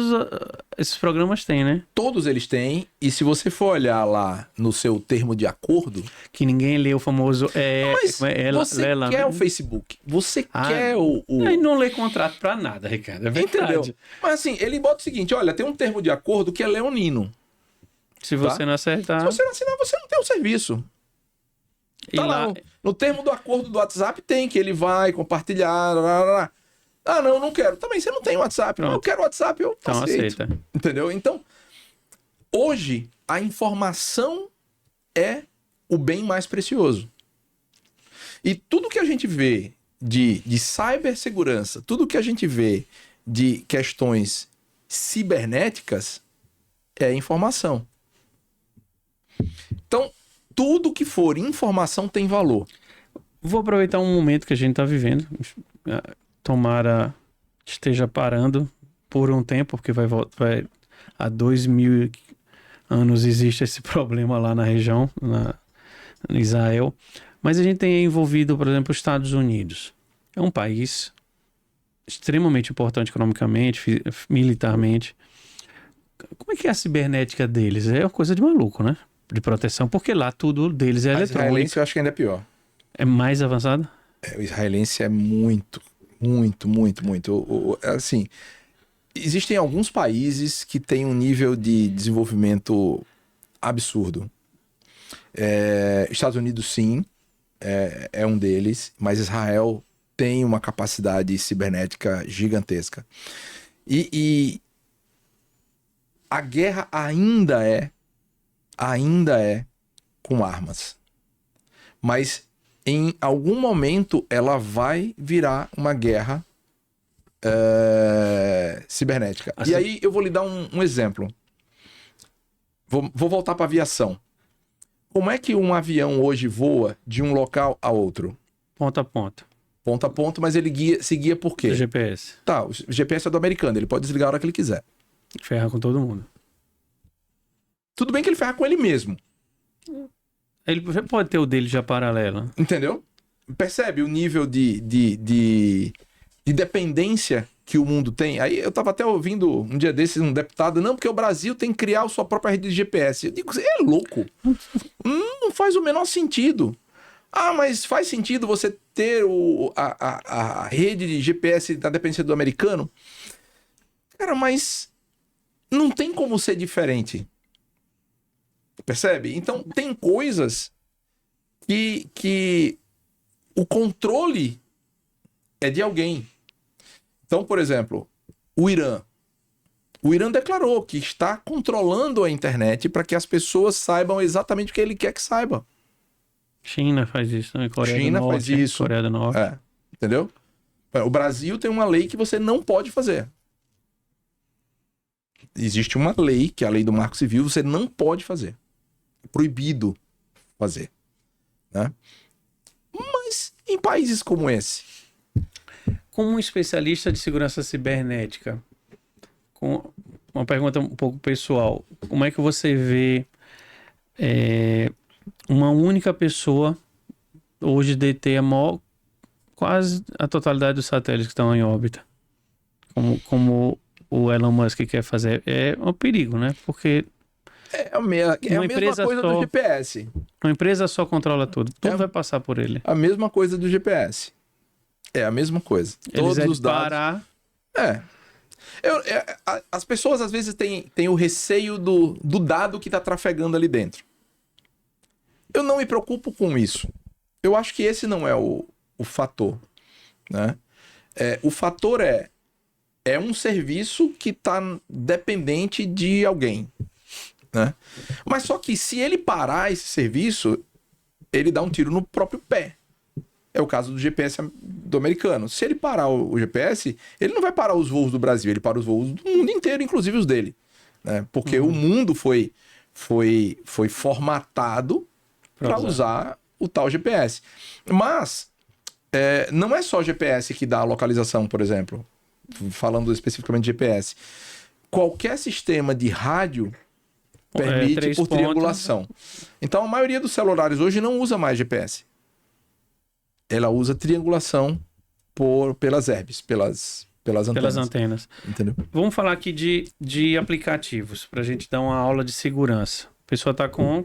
esses programas têm, né? Todos eles têm, e se você for olhar lá no seu termo de acordo... Que ninguém lê o famoso... Mas você quer o Facebook, você quer o... Ele não lê contrato pra nada, Ricardo, é verdade. Entendeu? Mas assim, ele bota o seguinte, olha, tem um termo de acordo que é leonino. Se você não acertar... Se você não assinar, você não tem o serviço. Tá lá, no termo do acordo do WhatsApp tem que ele vai compartilhar... Ah, não quero. Também você não tem WhatsApp. Pronto. Eu quero WhatsApp, eu então aceito. Aceita. Entendeu? Então, hoje, a informação é o bem mais precioso. E tudo que a gente vê de cibersegurança, tudo que a gente vê de questões cibernéticas é informação. Então, tudo que for informação tem valor. Vou aproveitar um momento que a gente está vivendo. Tomara esteja parando por um tempo, porque há 2000 anos existe esse problema lá na região, em Israel. Mas a gente tem envolvido, por exemplo, os Estados Unidos. É um país extremamente importante economicamente, militarmente. Como é que é a cibernética deles? É uma coisa de maluco, né? De proteção, porque lá tudo deles é eletrônico. O israelense eu acho que ainda é pior. É mais avançado? O israelense é muito. Assim, existem alguns países que têm um nível de desenvolvimento absurdo. Estados Unidos, sim, é um deles, mas Israel tem uma capacidade cibernética gigantesca. E a guerra ainda é ainda é com armas. Mas em algum momento ela vai virar uma guerra cibernética. Assim... E aí eu vou lhe dar um exemplo. Vou voltar para aviação. Como é que um avião hoje voa de um local a outro? Ponto a ponto. Ponto a ponto, mas ele se guia por quê? O GPS. Tá, o GPS é do americano, ele pode desligar a hora que ele quiser. Ferra com todo mundo. Tudo bem que ele ferra com ele mesmo. Ele pode ter o dele já paralelo. Entendeu? Percebe o nível de dependência que o mundo tem? Aí eu tava até ouvindo um dia desses um deputado, não, porque o Brasil tem que criar a sua própria rede de GPS. Eu digo, você é louco. Não faz o menor sentido. Ah, mas faz sentido você ter a rede de GPS da dependência do americano? Cara, mas não tem como ser diferente. Percebe? Então, tem coisas que o controle é de alguém. Então, por exemplo, o Irã. O Irã declarou que está controlando a internet para que as pessoas saibam exatamente o que ele quer que saiba. China faz isso, né? China faz isso. Coreia do Norte. Entendeu? O Brasil tem uma lei que você não pode fazer. Existe uma lei, que é a lei do Marco Civil, você não pode fazer. É proibido fazer. Né? Mas em países como esse... Como um especialista de segurança cibernética, com uma pergunta um pouco pessoal, como é que você vê uma única pessoa hoje deter quase a totalidade dos satélites que estão em órbita? Como o Elon Musk quer fazer. É um perigo, né? Porque é a mesma coisa do GPS. Uma empresa só controla tudo. Tudo vai passar por ele. A mesma coisa do GPS. É a mesma coisa. Todos os dados. As pessoas às vezes têm o receio do dado que está trafegando ali dentro. Eu não me preocupo com isso. Eu acho que esse não é o fator. Né? O fator é um serviço que está dependente de alguém. Né? Mas só que se ele parar esse serviço, ele dá um tiro no próprio pé. É o caso do GPS do americano. Se ele parar o GPS, ele não vai parar os voos do Brasil, ele para os voos do mundo inteiro, inclusive os dele. Né? Porque o mundo foi formatado para usar o tal GPS. Mas não é só GPS que dá a localização, por exemplo. Falando especificamente de GPS. Qualquer sistema de rádio permite por triangulação. Então a maioria dos celulares hoje não usa mais GPS. Ela usa triangulação pelas herbes, pelas antenas. Pelas antenas. Entendeu? Vamos falar aqui de aplicativos, para a gente dar uma aula de segurança. A pessoa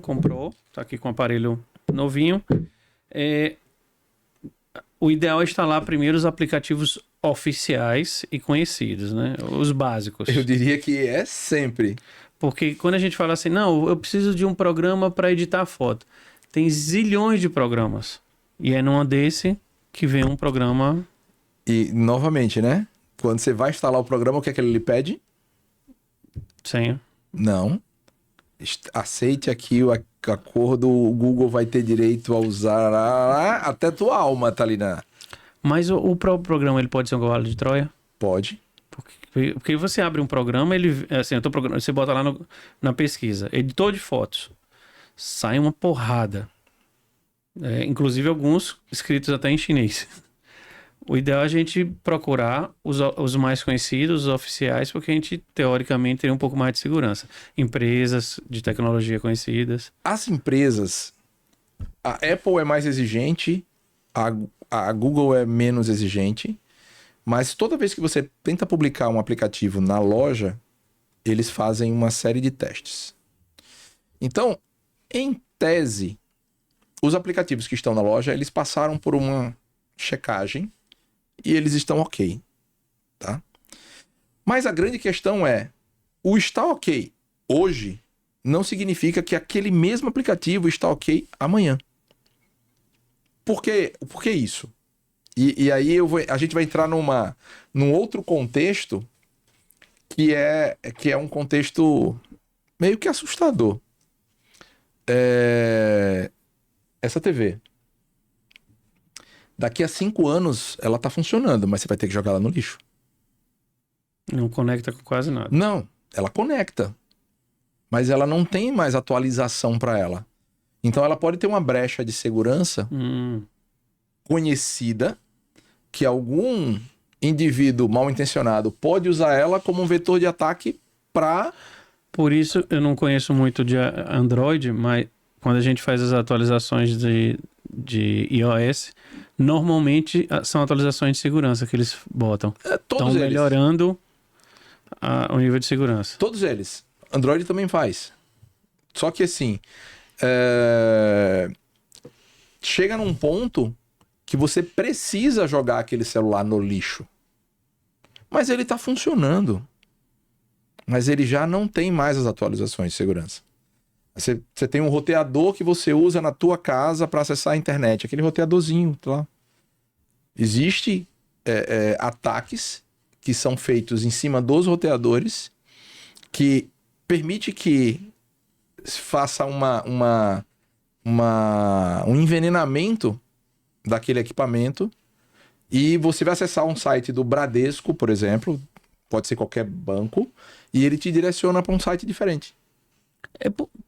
comprou, está aqui com o aparelho novinho. O ideal é instalar primeiro os aplicativos oficiais e conhecidos, né? Os básicos. Eu diria que é sempre. Porque quando a gente fala assim, não, eu preciso de um programa para editar foto. Tem zilhões de programas. E é numa desse que vem um programa... E, novamente, né? Quando você vai instalar o programa, o que é que ele lhe pede? Senha. Não. Aceite aqui o acordo, o Google vai ter direito a usar até tua alma, tá ali na... Mas o próprio programa, ele pode ser um cavalo de Troia? Pode. Porque você abre um programa, assim, você bota lá na pesquisa, editor de fotos. Sai uma porrada. Inclusive alguns escritos até em chinês. O ideal é a gente procurar os mais conhecidos, os oficiais, porque a gente, teoricamente, teria um pouco mais de segurança. Empresas de tecnologia conhecidas. As empresas... A Apple é mais exigente, a Google é menos exigente, mas toda vez que você tenta publicar um aplicativo na loja, eles fazem uma série de testes. Então, em tese, os aplicativos que estão na loja, eles passaram por uma checagem e eles estão ok, tá? Mas a grande questão é, o está ok hoje não significa que aquele mesmo aplicativo está ok amanhã. Por que isso? E aí a gente vai entrar num outro contexto que é um contexto meio que assustador. essa TV, daqui a 5 anos, ela tá funcionando, mas você vai ter que jogar ela no lixo. Não conecta com quase nada. Não, ela conecta, mas ela não tem mais atualização para ela. Então ela pode ter uma brecha de segurança conhecida, que algum indivíduo mal intencionado pode usar ela como um vetor de ataque para... Por isso eu não conheço muito de Android, mas quando a gente faz as atualizações de iOS, normalmente são atualizações de segurança que eles botam. Todos Estão eles. melhorando o nível de segurança. Todos eles. Android também faz. Só que assim, chega num ponto que você precisa jogar aquele celular no lixo. Mas ele está funcionando. Mas ele já não tem mais as atualizações de segurança. Você tem um roteador que você usa na tua casa para acessar a internet. Aquele roteadorzinho, tá lá. Existe ataques que são feitos em cima dos roteadores que permite que faça um envenenamento daquele equipamento e você vai acessar um site do Bradesco, por exemplo, pode ser qualquer banco, e ele te direciona para um site diferente.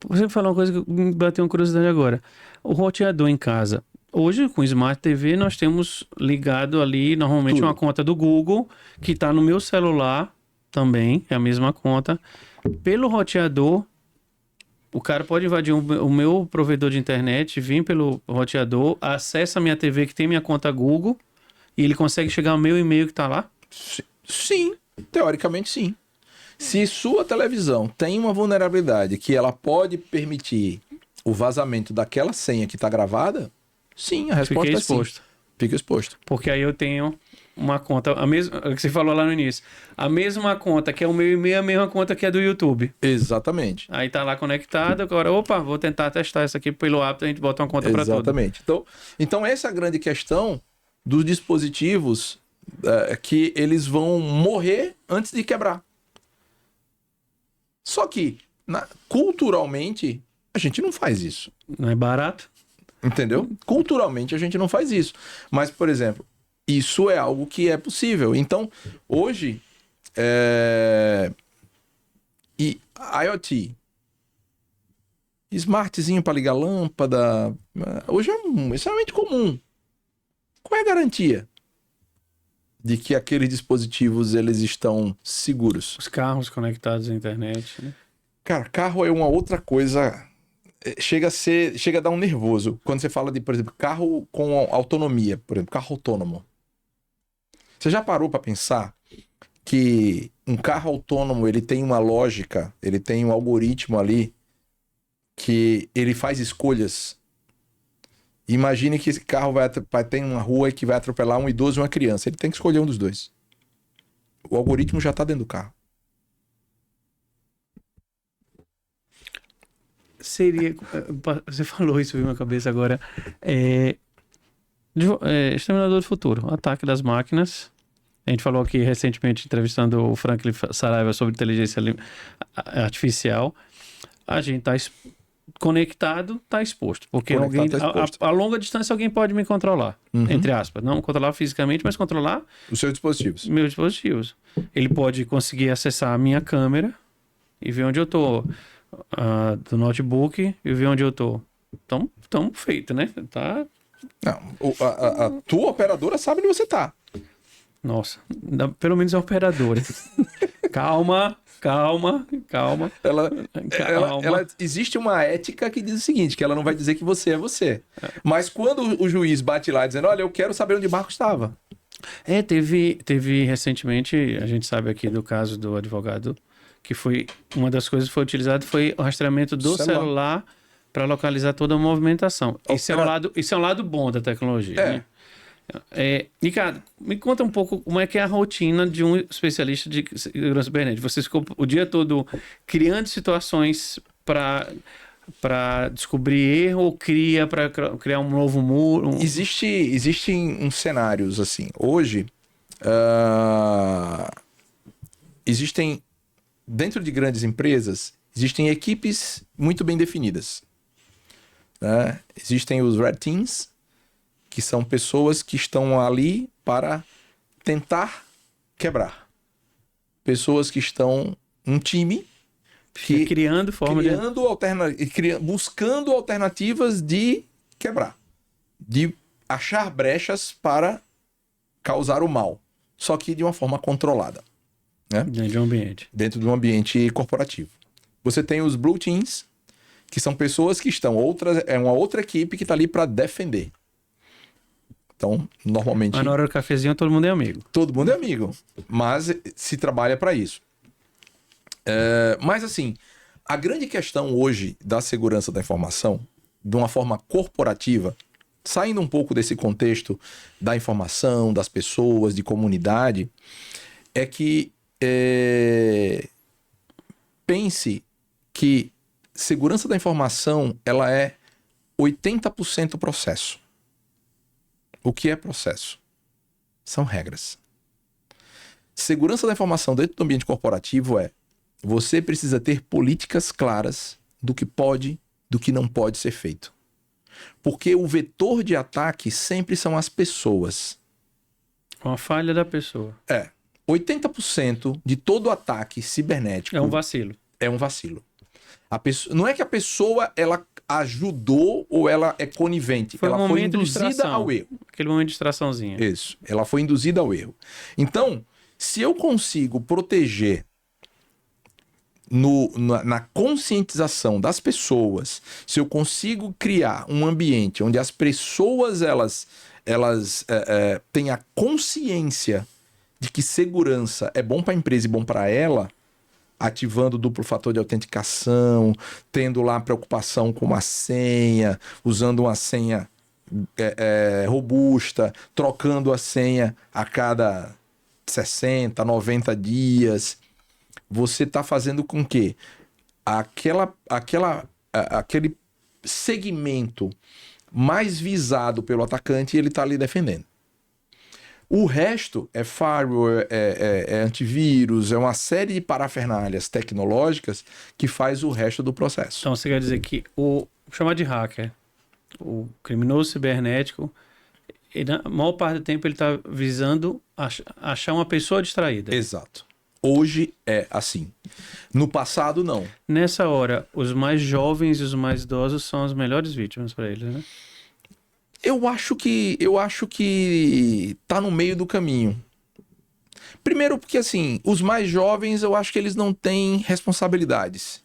Você falou uma coisa que me bateu uma curiosidade agora. O roteador em casa. Hoje, com Smart TV, nós temos ligado ali, normalmente, Tudo. uma conta do Google, que está no meu celular também, é a mesma conta. Pelo roteador, o cara pode invadir o meu provedor de internet, vir pelo roteador, acessa a minha TV que tem minha conta Google, e ele consegue chegar ao meu e-mail que está lá? Sim, teoricamente sim. Se sua televisão tem uma vulnerabilidade que ela pode permitir o vazamento daquela senha que está gravada, sim, a resposta Fiquei é sim. exposto. Fica exposto. Porque aí eu tenho uma conta, a mesma que você falou lá no início, a mesma conta que é o meu e-mail, a mesma conta que é do YouTube. Exatamente. Aí tá lá conectado, agora, opa, vou tentar testar isso aqui pelo hábito, a gente bota uma conta para tudo. Exatamente. Então essa é a grande questão dos dispositivos que eles vão morrer antes de quebrar. Só que, culturalmente, a gente não faz isso. Não é barato? Entendeu? Culturalmente, a gente não faz isso. Mas, por exemplo, isso é algo que é possível. Então, hoje, IoT, smartzinho para ligar lâmpada, hoje é extremamente comum. Qual é a garantia de que aqueles dispositivos eles estão seguros? Os carros conectados à internet, né? Cara, carro é uma outra coisa. Chega a dar um nervoso quando você fala de, por exemplo, carro com autonomia, por exemplo, carro autônomo. Você já parou para pensar que um carro autônomo ele tem uma lógica, ele tem um algoritmo ali que ele faz escolhas? Imagine que esse carro vai ter uma rua que vai atropelar um idoso e uma criança. Ele tem que escolher um dos dois. O algoritmo já está dentro do carro. Seria... Você falou isso, veio na minha cabeça agora. Exterminador do Futuro, Ataque das Máquinas. A gente falou aqui recentemente, entrevistando o Franklin Saraiva sobre inteligência artificial. A gente está conectado, está exposto. Porque alguém, tá exposto. a longa distância alguém pode me controlar, entre aspas. Não controlar fisicamente, mas controlar Os seus dispositivos. meus dispositivos. Ele pode conseguir acessar a minha câmera e ver onde eu estou. Do notebook e ver onde eu estou. Então, feito, né? Tá... Não, a tua operadora sabe onde você tá. Nossa, pelo menos a operadora. Calma. Existe uma ética que diz o seguinte, que ela não vai dizer que você é você. Mas quando o juiz bate lá dizendo, olha, eu quero saber onde Marcos estava. Teve recentemente, a gente sabe aqui do caso do advogado, que foi uma das coisas que foi utilizado foi o rastreamento do celular para localizar toda a movimentação. Isso é um lado bom da tecnologia, né? Ricardo, me conta um pouco como é que é a rotina de um especialista de segurança cibernética. Você ficou o dia todo criando situações para descobrir erro ou cria para criar um novo muro? Existem uns cenários assim. Hoje, dentro de grandes empresas, existem equipes muito bem definidas. né? Existem os Red Teams, que são pessoas que estão ali para tentar quebrar. Pessoas que estão um time que criando buscando alternativas de quebrar, de achar brechas para causar o mal, só que de uma forma controlada, né? Dentro de um ambiente corporativo. Você tem os Blue Teams, que são pessoas que estão é uma outra equipe que está ali para defender. Então, normalmente... Mas na hora do cafezinho todo mundo é amigo. Todo mundo é amigo, mas se trabalha para isso. Mas assim, a grande questão hoje da segurança da informação, de uma forma corporativa, saindo um pouco desse contexto da informação, das pessoas, de comunidade, é que pense que segurança da informação, ela é 80% processo. O que é processo? São regras. Segurança da informação dentro do ambiente corporativo você precisa ter políticas claras do que pode, do que não pode ser feito. Porque o vetor de ataque sempre são as pessoas. Uma falha da pessoa. 80% de todo ataque cibernético... É um vacilo. É um vacilo. Não é que a pessoa ela ajudou ou ela é conivente. Ela foi induzida ao erro. Aquele momento de distraçãozinha. Isso. Ela foi induzida ao erro. Então, se eu consigo proteger na conscientização das pessoas, se eu consigo criar um ambiente onde as pessoas elas têm a consciência de que segurança é bom para a empresa e bom para ela, ativando o duplo fator de autenticação, tendo lá preocupação com uma senha, usando uma senha robusta, trocando a senha a cada 60, 90 dias, você está fazendo com que aquele segmento mais visado pelo atacante, ele está ali defendendo. O resto é firewall, é antivírus, é uma série de parafernalhas tecnológicas que faz o resto do processo. Então você quer dizer que chamar de hacker, o criminoso cibernético, a maior parte do tempo ele está visando achar uma pessoa distraída. Exato. Hoje é assim. No passado, não. Nessa hora, os mais jovens e os mais idosos são as melhores vítimas para eles, né? Eu acho que tá no meio do caminho. Primeiro porque, assim, os mais jovens, eu acho que eles não têm responsabilidades.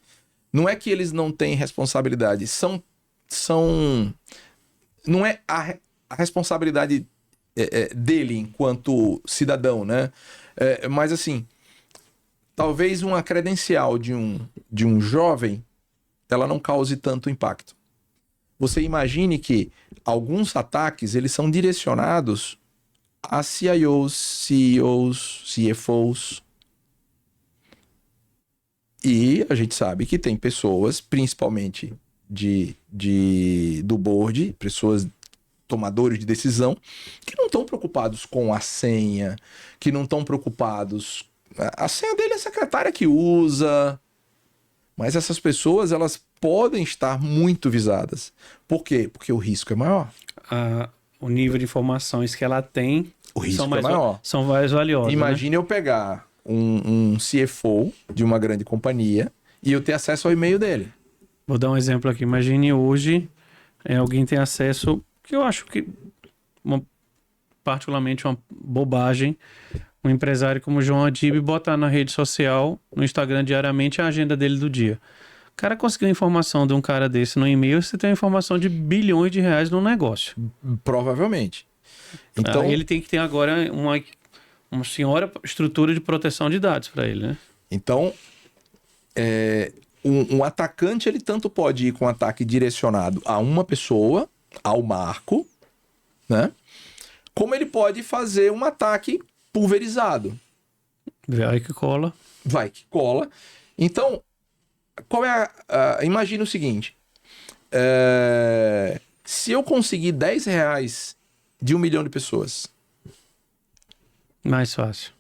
Não é que eles não têm responsabilidades, não é a responsabilidade dele enquanto cidadão, né? Mas, assim, talvez uma credencial de um jovem, ela não cause tanto impacto. Você imagine que alguns ataques, eles são direcionados a CIOs, CEOs, CFOs. E a gente sabe que tem pessoas, principalmente do board, pessoas tomadores de decisão, que não estão preocupados com a senha, que não estão preocupados... A senha dele é a secretária que usa... Mas essas pessoas, elas podem estar muito visadas. Por quê? Porque o risco é maior. O nível de informações que ela tem o risco é maior. São mais valiosas. Imagine, né? Eu pegar um CFO de uma grande companhia e eu ter acesso ao e-mail dele. Vou dar um exemplo aqui. Imagine hoje alguém tem acesso, que eu acho que particularmente uma bobagem, um empresário como o João Adib botar na rede social, no Instagram diariamente, a agenda dele do dia. O cara conseguiu informação de um cara desse no e-mail, você tem informação de bilhões de reais no negócio. Provavelmente. Então, ele tem que ter agora uma senhora estrutura de proteção de dados para ele, né? Então, um atacante, ele tanto pode ir com um ataque direcionado a uma pessoa, ao marco, né? Como ele pode fazer um ataque pulverizado. Vai que cola. Vai que cola. Então, qual é imagina o seguinte. Se eu conseguir 10 reais de 1 milhão de pessoas. Mais fácil.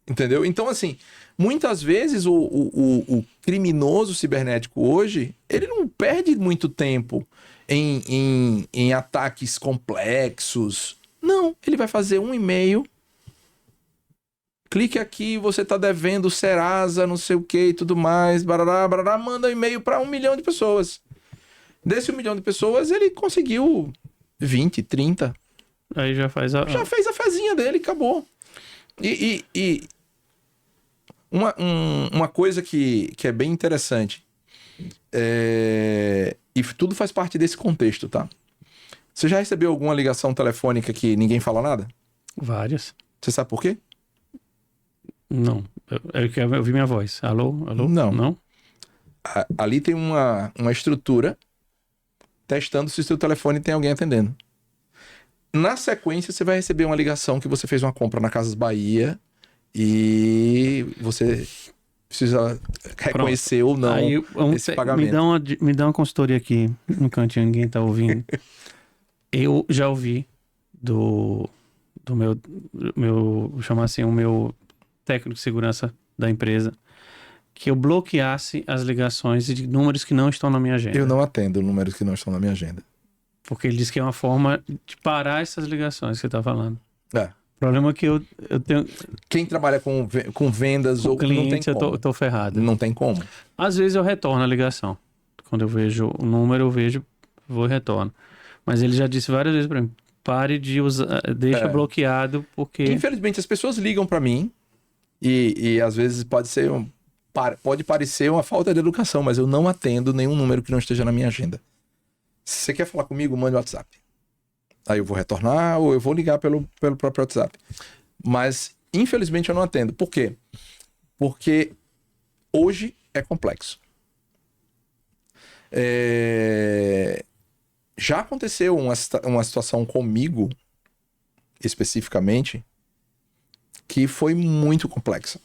Entendeu? Então, assim, muitas vezes o criminoso cibernético hoje, ele não perde muito tempo em ataques complexos. Não, ele vai fazer um e-mail. Clique aqui, você tá devendo Serasa, não sei o que e tudo mais. Barará, barará, manda um e-mail para 1 milhão de pessoas. Desse 1 milhão de pessoas, ele conseguiu 20, 30. Aí já faz Já fez a fezinha dele, acabou. E uma coisa que é bem interessante, e tudo faz parte desse contexto, tá? Você já recebeu alguma ligação telefônica que ninguém fala nada? Várias. Você sabe por quê? Não. Eu quero ouvir minha voz. Alô? Alô? Não. Não? Ali tem uma estrutura testando se o seu telefone tem alguém atendendo. Na sequência, você vai receber uma ligação que você fez uma compra na Casas Bahia e você precisa reconhecer ou não Aí, esse pagamento. Me dá uma consultoria aqui no cantinho, ninguém tá ouvindo. Eu já ouvi do meu, vou chamar assim, o meu técnico de segurança da empresa, que eu bloqueasse as ligações de números que não estão na minha agenda. Eu não atendo números que não estão na minha agenda. Porque ele disse que é uma forma de parar essas ligações que você tá falando. É. O problema é que eu tenho... Quem trabalha com vendas Com ou cliente, não tem como. eu tô ferrado. Não tem como. Às vezes eu retorno a ligação. Quando eu vejo o número, eu vejo, vou e retorno. Mas ele já disse várias vezes pra mim, pare de usar, deixa bloqueado, porque... Infelizmente, as pessoas ligam pra mim e às vezes pode parecer uma falta de educação, mas eu não atendo nenhum número que não esteja na minha agenda. Se você quer falar comigo, mande o WhatsApp. Aí eu vou retornar ou eu vou ligar pelo próprio WhatsApp. Mas, infelizmente, eu não atendo. Por quê? Porque hoje é complexo. Já aconteceu uma situação comigo, especificamente, que foi muito complexa.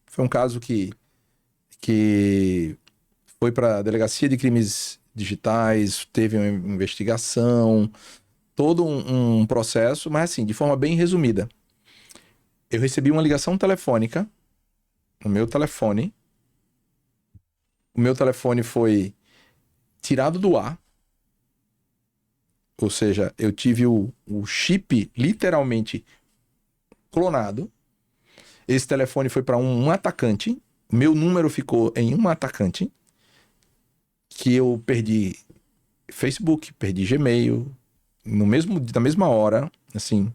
Foi um caso que foi para a Delegacia de Crimes Digitais, teve uma investigação, todo um processo, mas assim, de forma bem resumida. Eu recebi uma ligação telefônica no meu telefone. O meu telefone foi tirado do ar. Ou seja, eu tive o chip literalmente clonado. Esse telefone foi para um atacante. Meu número ficou em um atacante. Que eu perdi Facebook, perdi Gmail, na mesma hora, assim.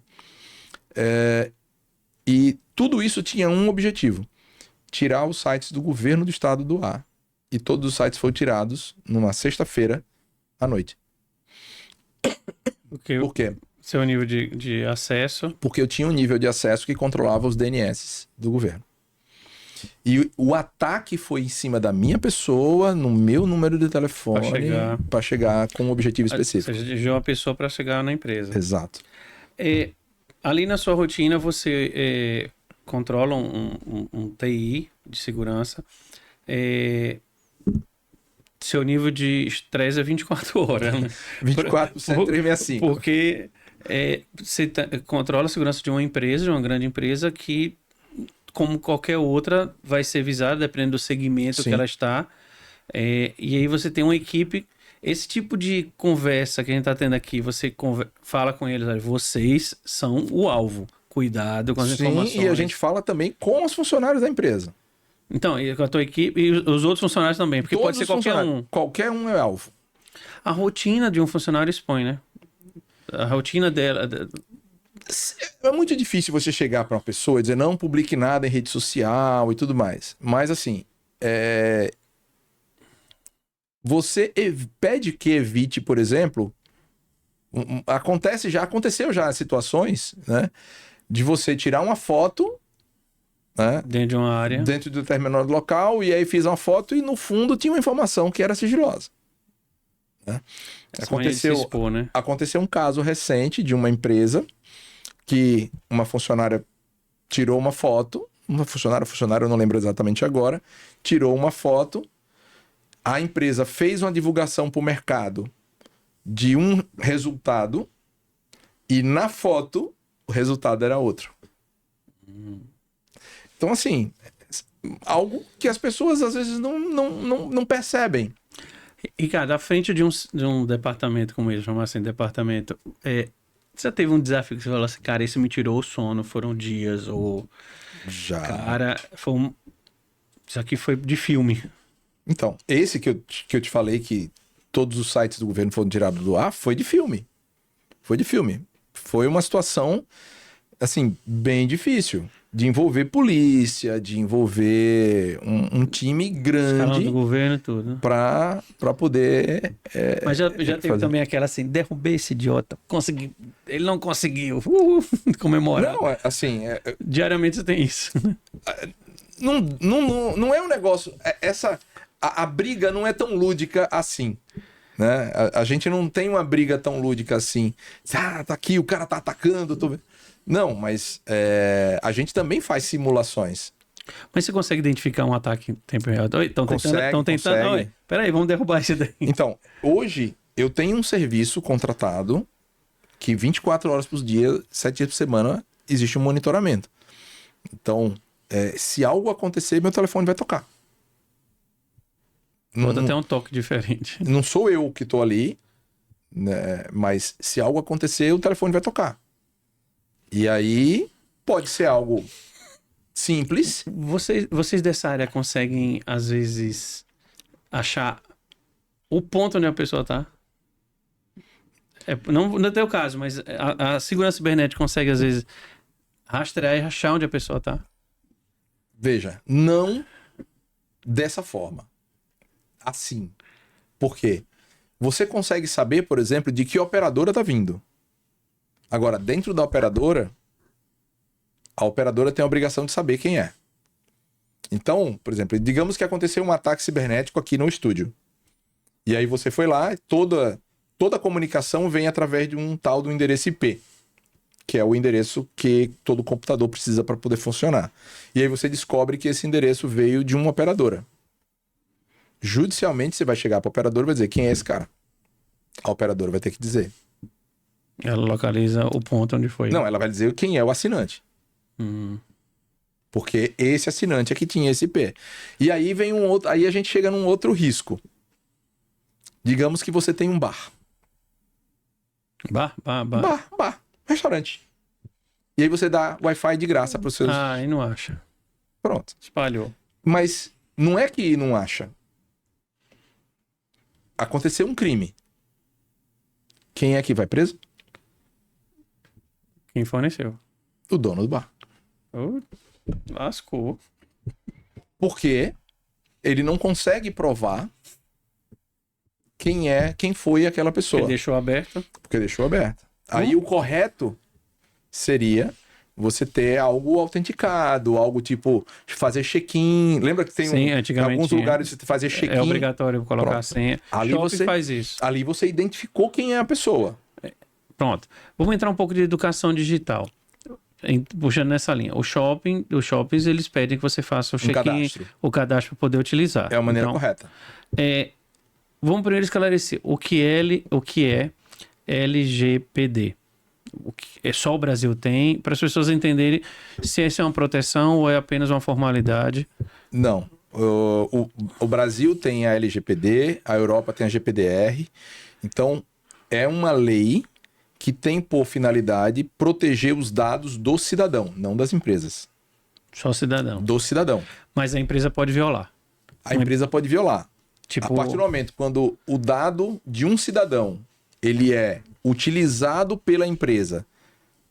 E tudo isso tinha um objetivo: tirar os sites do governo do estado do ar. E todos os sites foram tirados numa sexta-feira à noite. Por quê? Seu nível de acesso. Porque eu tinha um nível de acesso que controlava os DNS do governo. E o ataque foi em cima da minha pessoa, no meu número de telefone, para chegar com um objetivo específico. Você dirigiu uma pessoa para chegar na empresa. Exato. Ali na sua rotina, você controla um TI de segurança. Seu nível de estresse é 24 horas, né? 24 por 365. Porque você controla a segurança de uma empresa, de uma grande empresa, que, como qualquer outra, vai ser visada, dependendo do segmento que ela está. E aí você tem uma equipe. Esse tipo de conversa que a gente está tendo aqui, você fala com eles, olha, vocês são o alvo. Cuidado com as informações. E a gente fala também com os funcionários da empresa. Então, e com a tua equipe e os outros funcionários também, porque Todos pode ser qualquer um. Qualquer um é alvo. A rotina de um funcionário expõe, né? A rotina dela... É muito difícil você chegar para uma pessoa e dizer não publique nada em rede social e tudo mais. Mas assim, você pede que evite, por exemplo, aconteceu já situações, né, de você tirar uma foto, né, dentro de uma área, dentro de um determinado local, e aí fiz uma foto e no fundo tinha uma informação que era sigilosa. Né? Aconteceu um caso recente de uma empresa que uma funcionária tirou uma foto, funcionário, eu não lembro exatamente agora, tirou uma foto, a empresa fez uma divulgação para o mercado de um resultado e na foto o resultado era outro. Então, assim, algo que as pessoas às vezes não percebem. Ricardo, à frente de um departamento como esse, vamos assim, departamento, você já teve um desafio que você falou assim, cara, isso me tirou o sono, foram dias, ou, Já. cara, isso aqui foi de filme. Então, esse que eu te falei que todos os sites do governo foram tirados do ar, foi de filme. Foi de filme. Foi uma situação, assim, bem difícil. De envolver polícia, de envolver um time Escalão do grande governo e tudo. Né? para poder... Mas já teve fazer. também aquela assim, derrubei esse idiota, consegui, ele não conseguiu, comemorar. Não, assim... Diariamente você tem isso. Não é um negócio... A briga não é tão lúdica assim. Né? A gente não tem uma briga tão lúdica assim. Tá aqui, o cara tá atacando. Não, mas a gente também faz simulações. Mas você consegue identificar um ataque em tempo real? Estão tentando. Consegue. Oi, peraí, vamos derrubar esse daí. Então, hoje eu tenho um serviço contratado que 24 horas por dia, 7 dias por semana, existe um monitoramento. Então, se algo acontecer, meu telefone vai tocar. Pode até um toque diferente. Não sou eu que estou ali, né, mas se algo acontecer, o telefone vai tocar. E aí pode ser algo simples. Vocês dessa área conseguem, às vezes, achar o ponto onde a pessoa está? Não é teu caso, mas a segurança cibernética consegue, às vezes, rastrear e achar onde a pessoa está? Veja, não dessa forma. Assim. Por quê? Você consegue saber, por exemplo, de que operadora está vindo. Agora, dentro da operadora, a operadora tem a obrigação de saber quem é. Então, por exemplo, digamos que aconteceu um ataque cibernético aqui no estúdio. E aí você foi lá, toda a comunicação vem através de um tal do endereço IP, que é o endereço que todo computador precisa para poder funcionar. E aí você descobre que esse endereço veio de uma operadora. Judicialmente, você vai chegar para a operadora e vai dizer quem é esse cara. A operadora vai ter que dizer. Ela localiza o ponto onde foi. Não, ela vai dizer quem é o assinante. Porque esse assinante é que tinha esse IP. E aí vem um outro. Aí a gente chega num outro risco. Digamos que você tem um bar. Bar. Bar. Restaurante. E aí você dá Wi-Fi de graça para os seus. Ah, aí não acha. Pronto. Espalhou. Mas não é que não acha. Aconteceu um crime. Quem é que vai preso? Quem forneceu? O dono do bar. Lascou. Porque ele não consegue provar quem foi aquela pessoa. Ele deixou aberto. Porque deixou aberto. Aí o correto seria você ter algo autenticado, algo tipo de fazer check-in. Lembra que tem Sim, antigamente alguns tinha. lugares você fazer check-in? É obrigatório colocar a senha. Ali Shopping você faz isso. Ali você identificou quem é a pessoa. Pronto. Vamos entrar um pouco de educação digital. Puxando nessa linha. Os shoppings, eles pedem que você faça o check-in, o cadastro para poder utilizar. É a maneira correta. Vamos primeiro esclarecer o que é LGPD. Só o Brasil tem, para as pessoas entenderem se essa é uma proteção ou é apenas uma formalidade. Não. O Brasil tem a LGPD, a Europa tem a GPDR. Então, é uma lei que tem por finalidade proteger os dados do cidadão, não das empresas. Só cidadão. Do cidadão. Mas a empresa pode violar. A empresa pode violar. Tipo... A partir do momento quando o dado de um cidadão ele é utilizado pela empresa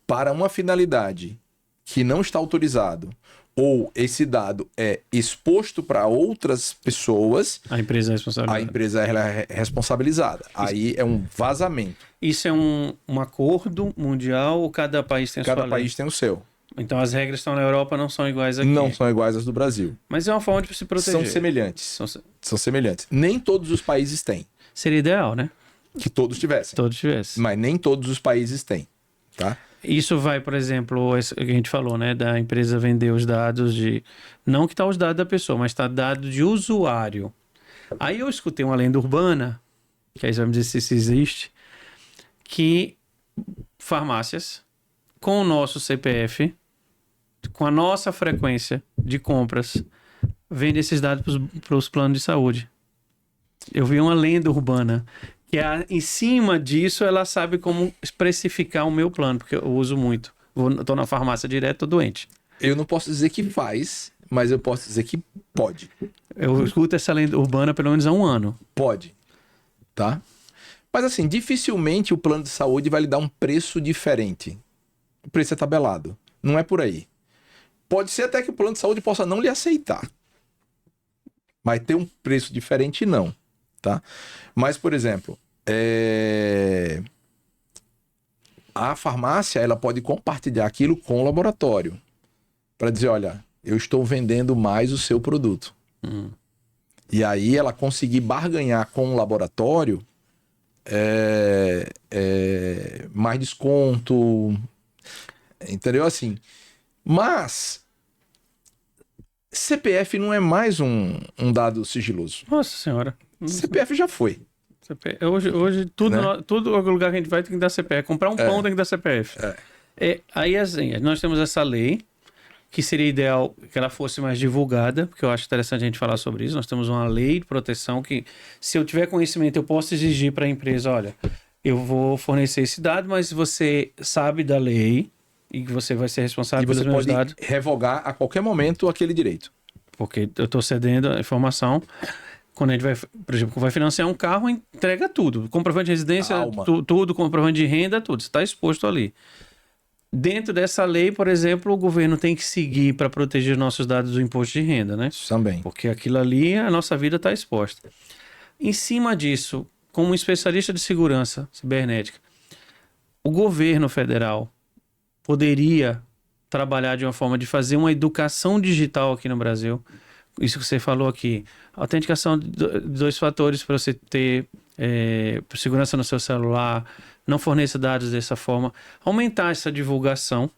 para uma finalidade que não está autorizado, ou esse dado é exposto para outras pessoas, a empresa é responsabilizada. A empresa é responsabilizada. Aí é um vazamento. Isso é um acordo mundial ou cada país tem a sua lei? Cada país tem o seu. Então as regras estão na Europa, não são iguais aqui. Não são iguais às do Brasil. Mas é uma forma de se proteger. São semelhantes. São semelhantes. Nem todos os países têm. Seria ideal, né? Que todos tivessem. Todos tivessem. Mas nem todos os países têm, tá? Isso vai, por exemplo, o que a gente falou, né? Da empresa vender os dados de... Não que tá os dados da pessoa, mas tá dado de usuário. Aí eu escutei uma lenda urbana, que aí você vai me dizer se isso existe, que farmácias, com o nosso CPF, com a nossa frequência de compras, vende esses dados para os planos de saúde. Eu vi uma lenda urbana que em cima disso ela sabe como especificar o meu plano, porque eu uso muito. Estou na farmácia direto, tô doente. Eu não posso dizer que faz, mas eu posso dizer que pode. Eu escuto essa lenda urbana pelo menos há um ano. Pode, tá? Mas assim, dificilmente o plano de saúde vai lhe dar um preço diferente. O preço é tabelado. Não é por aí. Pode ser até que o plano de saúde possa não lhe aceitar. Mas ter um preço diferente, não. Tá? Mas, por exemplo, a farmácia ela pode compartilhar aquilo com o laboratório. Para dizer, olha, eu estou vendendo mais o seu produto. E aí ela conseguir barganhar com o laboratório mais desconto, entendeu? Assim, mas CPF não é mais um dado sigiloso. Nossa senhora. CPF já foi. Hoje tudo, Né? todo lugar que a gente vai tem que dar CPF. Comprar um pão tem que dar CPF. Aí assim, nós temos essa lei, que seria ideal que ela fosse mais divulgada, porque eu acho interessante a gente falar sobre isso. Nós temos uma lei de proteção que, se eu tiver conhecimento, eu posso exigir para a empresa, olha, eu vou fornecer esse dado, mas você sabe da lei e que você vai ser responsável E pelos você meus pode dados. revogar a qualquer momento aquele direito. Porque eu estou cedendo a informação. Quando a gente vai, por exemplo, vai financiar um carro, entrega tudo. Comprovante de residência, tudo, comprovante de renda, tudo. Você está exposto ali. Dentro dessa lei, por exemplo, o governo tem que seguir para proteger nossos dados do imposto de renda, né? Também. Porque aquilo ali, a nossa vida está exposta. Em cima disso, como especialista de segurança cibernética, o governo federal poderia trabalhar de uma forma de fazer uma educação digital aqui no Brasil. Isso que você falou aqui. Autenticação de 2 fatores para você ter segurança no seu celular, não forneça dados dessa forma. Aumentar essa divulgação.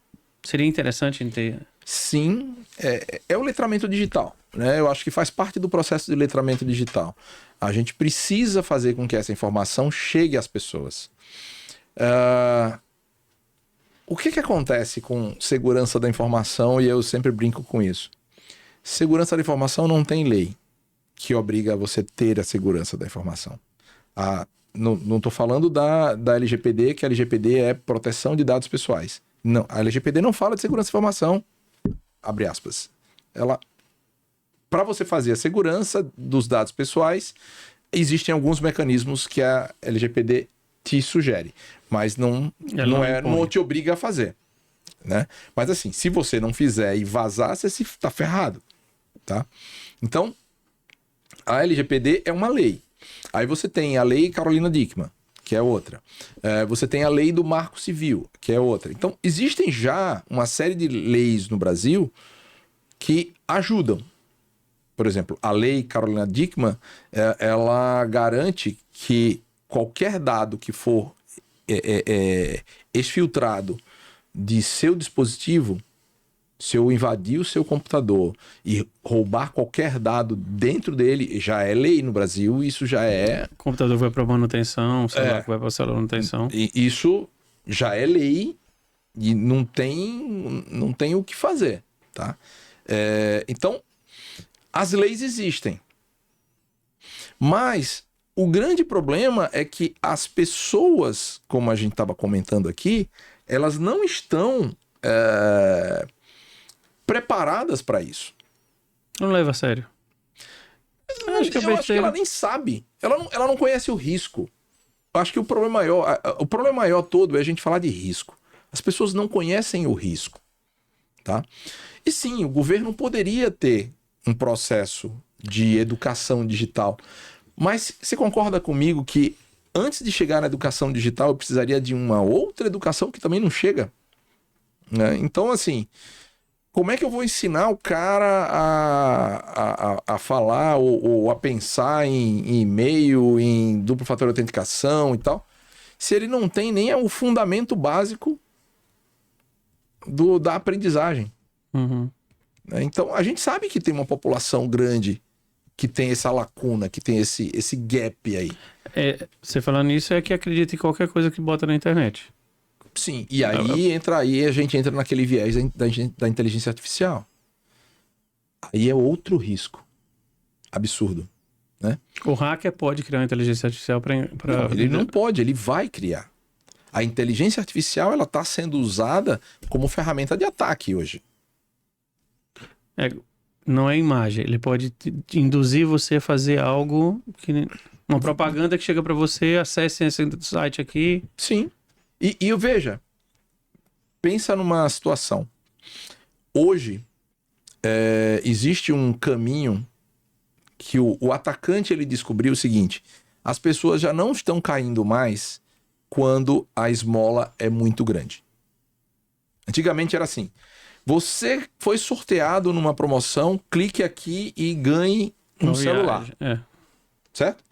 Seria interessante ter... Sim, é o letramento digital, né? Eu acho que faz parte do processo de letramento digital. A gente precisa fazer com que essa informação chegue às pessoas. O que acontece com segurança da informação, e eu sempre brinco com isso? Segurança da informação não tem lei que obriga você a ter a segurança da informação. Não estou falando da LGPD, que a LGPD é proteção de dados pessoais. Não, a LGPD não fala de segurança da informação, abre aspas. Para você fazer a segurança dos dados pessoais, existem alguns mecanismos que a LGPD te sugere, mas não te obriga a fazer. Né? Mas assim, se você não fizer e vazar, você está ferrado. Tá? Então, a LGPD é uma lei. Aí você tem a lei Carolina Dickmann, que é outra. Você tem a lei do Marco Civil, que é outra. Então, existem já uma série de leis no Brasil que ajudam. Por exemplo, a lei Carolina Dickmann, ela garante que qualquer dado que for exfiltrado de seu dispositivo, se eu invadir o seu computador e roubar qualquer dado dentro dele, já é lei no Brasil, isso já é... O computador vai para manutenção, o celular que vai para o celular manutenção. Isso já é lei e não tem o que fazer, tá? Então, as leis existem. Mas o grande problema é que as pessoas, como a gente estava comentando aqui, elas não estão preparadas para isso. Não leva a sério. Eu acho que ela nem sabe. Ela não conhece o risco. Eu acho que o problema maior todo é a gente falar de risco. As pessoas não conhecem o risco. Tá? E sim, o governo poderia ter um processo de educação digital. Mas você concorda comigo que antes de chegar na educação digital, eu precisaria de uma outra educação que também não chega? Né? Então, assim, como é que eu vou ensinar o cara a falar ou a pensar em e-mail, em duplo fator de autenticação e tal, se ele não tem nem o fundamento básico da aprendizagem? Uhum. Então, a gente sabe que tem uma população grande que tem essa lacuna, que tem esse gap aí. Você falando nisso é que acredita em qualquer coisa que bota na internet. Sim, e aí a gente entra naquele viés da inteligência artificial. Aí é outro risco absurdo, né? O hacker pode criar uma inteligência artificial para... Não, ele não pode, ele vai criar. A inteligência artificial ela está sendo usada como ferramenta de ataque hoje. Não é imagem. Ele pode induzir você a fazer algo uma propaganda que chega para você, acesse esse site aqui. Sim. E eu veja, pensa numa situação. Hoje, existe um caminho que o atacante ele descobriu o seguinte: as pessoas já não estão caindo mais quando a esmola é muito grande. Antigamente era assim: você foi sorteado numa promoção, clique aqui e ganhe um celular. Certo?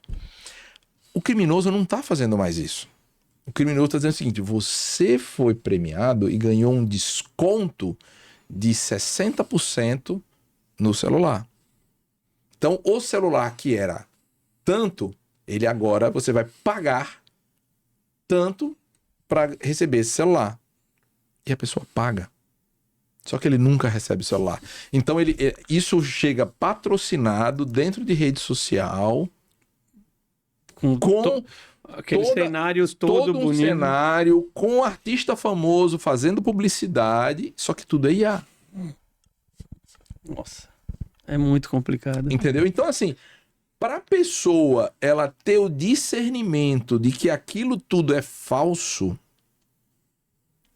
O criminoso não está fazendo mais isso. O criminoso está dizendo o seguinte: você foi premiado e ganhou um desconto de 60% no celular. Então, o celular que era tanto, ele agora você vai pagar tanto para receber esse celular. E a pessoa paga. Só que ele nunca recebe o celular. Então, isso chega patrocinado dentro de rede social. Com aqueles cenários todo um bonito. Cenário com um artista famoso fazendo publicidade. Só que tudo é IA. Nossa. É muito complicado. Entendeu? Então, assim, para a pessoa ela ter o discernimento de que aquilo tudo é falso,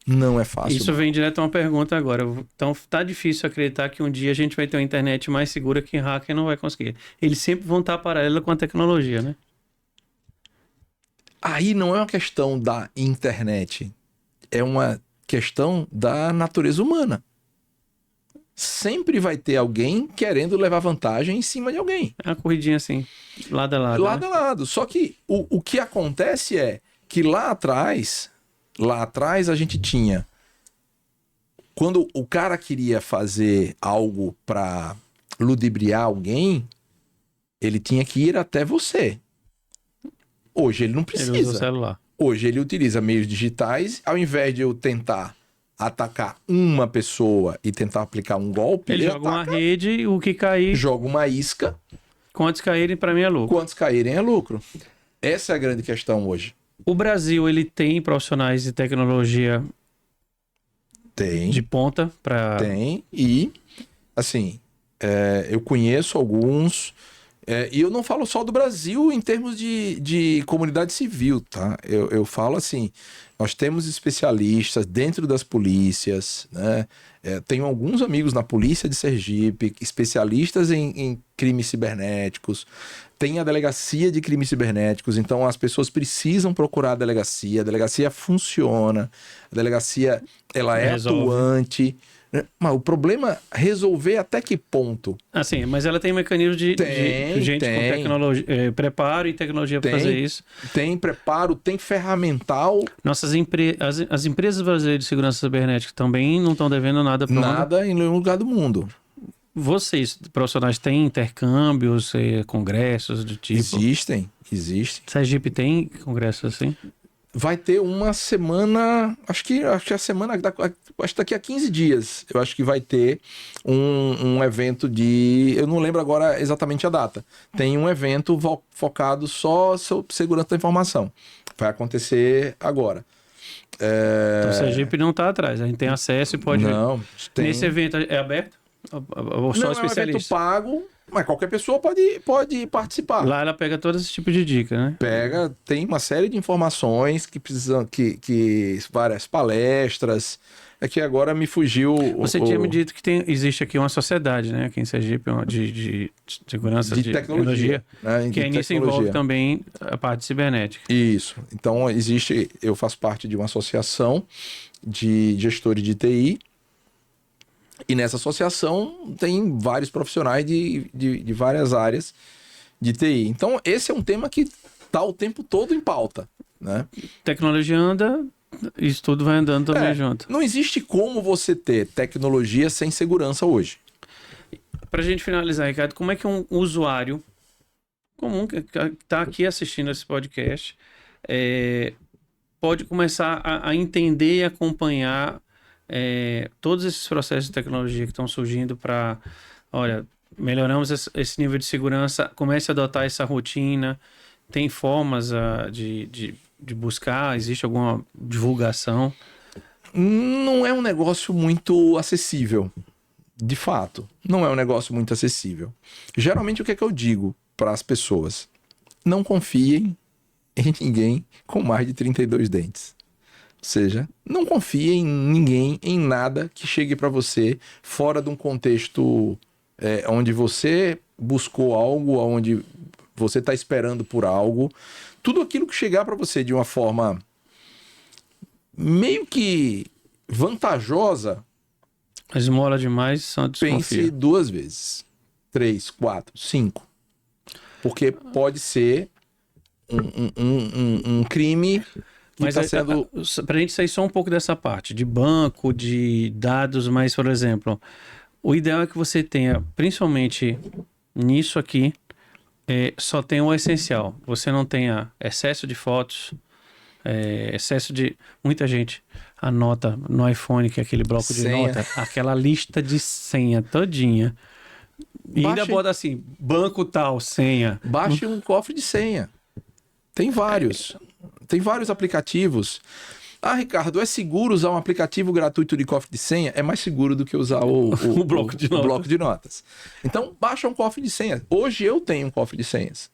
não é fácil. Isso vem direto a uma pergunta agora. Então, tá difícil acreditar que um dia a gente vai ter uma internet mais segura que hacker não vai conseguir. Eles sempre vão estar paralelo com a tecnologia, né? Aí não é uma questão da internet. É uma questão da natureza humana. Sempre vai ter alguém querendo levar vantagem em cima de alguém. É uma corridinha assim, lado a lado. Lado a lado. Só que o que acontece é que lá atrás a gente tinha... Quando o cara queria fazer algo para ludibriar alguém, ele tinha que ir até você. Hoje ele não precisa. Ele usa o celular. Hoje ele utiliza meios digitais. Ao invés de eu tentar atacar uma pessoa e tentar aplicar um golpe, ele joga uma rede e o que cair... Joga uma isca. Quantos caírem, para mim, é lucro. Quantos caírem é lucro. Essa é a grande questão hoje. O Brasil, ele tem profissionais de tecnologia de ponta para... Tem. E, assim, eu conheço alguns... e eu não falo só do Brasil em termos de comunidade civil, tá? Eu falo assim, nós temos especialistas dentro das polícias, né? Tenho alguns amigos na polícia de Sergipe, especialistas em crimes cibernéticos, tem a delegacia de crimes cibernéticos, então as pessoas precisam procurar a delegacia funciona, a delegacia ela é atuante... Mas o problema é resolver até que ponto? Assim, mas ela tem mecanismo de gente com tecnologia, preparo e tecnologia para fazer isso. Tem preparo, tem ferramental. Nossas as empresas brasileiras de segurança cibernética também não estão devendo nada para nada em nenhum lugar do mundo. Vocês, profissionais, têm intercâmbios, congressos do tipo? Existem. Sergipe tem congressos assim? Vai ter uma semana, acho que a semana, acho que daqui a 15 dias, eu acho que vai ter um evento eu não lembro agora exatamente a data, tem um evento focado só sobre segurança da informação, vai acontecer agora. Então o Sergipe não está atrás, a gente tem acesso e pode... Não, tem... Nesse evento é aberto? Ou só especialista? É um evento pago, mas qualquer pessoa pode participar. Lá ela pega todo esse tipo de dica, né? Tem uma série de informações que precisam, várias palestras. É que agora me fugiu... Você tinha me dito que existe aqui uma sociedade, né? Aqui em Sergipe, de segurança de tecnologia, né? Que nisso envolve também a parte cibernética. Isso. Então, eu faço parte de uma associação de gestores de TI. E nessa associação tem vários profissionais de várias áreas de TI. Então, esse é um tema que está o tempo todo em pauta, né? Tecnologia anda, isso tudo vai andando também junto. Não existe como você ter tecnologia sem segurança hoje. Para a gente finalizar, Ricardo, como é que um usuário comum que está aqui assistindo esse podcast pode começar a entender e acompanhar todos esses processos de tecnologia que estão surgindo para olha, melhoramos esse nível de segurança, comece a adotar essa rotina. Tem formas de buscar? Existe alguma divulgação? Não é um negócio muito acessível. De fato, não é um negócio muito acessível. Geralmente, o que é que eu digo para as pessoas? Não confiem em ninguém com mais de 32 dentes. Ou seja, não confie em ninguém, em nada que chegue para você fora de um contexto onde você buscou algo, onde você está esperando por algo. Tudo aquilo que chegar para você de uma forma meio que vantajosa, Esmola demais, só desconfia. pense 2 vezes, 3, 4, 5. Porque pode ser um crime que Mas está sendo... para a gente sair só um pouco dessa parte de banco, de dados, mas, por exemplo, o ideal é que você tenha, principalmente nisso aqui, só tenha o essencial. Você não tenha excesso de fotos, excesso de... Muita gente anota no iPhone, que é aquele bloco de Senha. nota, aquela lista de senha todinha. E ainda Baixe- bota assim, banco tal, senha. Baixe um cofre de senha. Tem vários. Tem vários aplicativos. Ah, Ricardo, é seguro usar um aplicativo gratuito de cofre de senha? É mais seguro do que usar O bloco de notas. bloco de notas. Então, baixa um cofre de senha. Hoje eu tenho um cofre de senhas.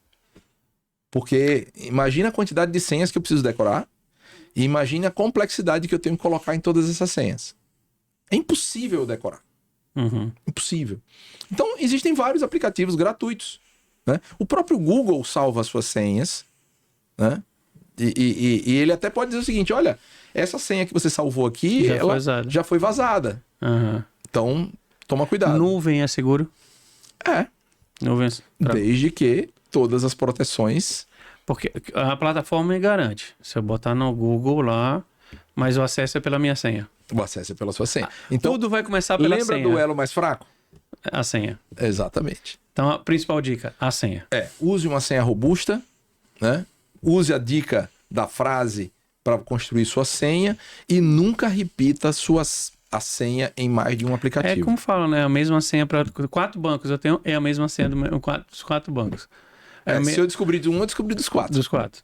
Porque imagina a quantidade de senhas que eu preciso decorar e imagina a complexidade que eu tenho que colocar em todas essas senhas. É impossível decorar. Uhum. Impossível. Então, existem vários aplicativos gratuitos, né? O próprio Google salva as suas senhas, né? E ele até pode dizer o seguinte, olha, essa senha que você salvou aqui, Já foi ela vazada. já foi vazada. Uhum. Então, toma cuidado. Nuvem é seguro? É, Nuvem desde que todas as proteções... Porque a plataforma me garante. Se eu botar no Google lá, mas o acesso é pela minha senha. O acesso é pela sua senha. Então, Tudo vai começar pela lembra senha. do elo mais fraco? A senha. Exatamente. Então, a principal dica, a senha. Use uma senha robusta, né? Use a dica da frase para construir sua senha e nunca repita a senha em mais de um É aplicativo. como falam, né? A mesma senha para 4 bancos. Eu tenho a mesma senha dos 4 bancos. Se eu descobrir de um, eu descobri dos 4. Dos 4.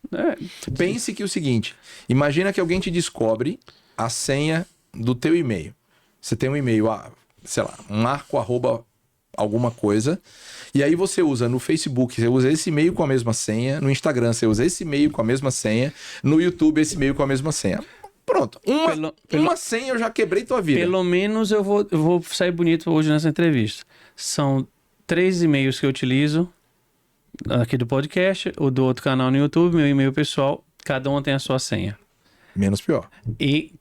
Pense que é o seguinte, imagina que alguém te descobre a senha do teu e-mail. Você tem um e-mail, sei lá, marco arroba alguma coisa, e aí você usa no Facebook, você usa esse e-mail com a mesma senha, no Instagram você usa esse e-mail com a mesma senha, no YouTube esse e-mail com a mesma senha. Pronto, uma senha eu já quebrei tua vida. Pelo menos eu vou sair bonito hoje nessa entrevista. São 3 e-mails que eu utilizo aqui do podcast, o do outro canal no YouTube, meu e-mail pessoal, cada um tem a sua senha. Menos pior. E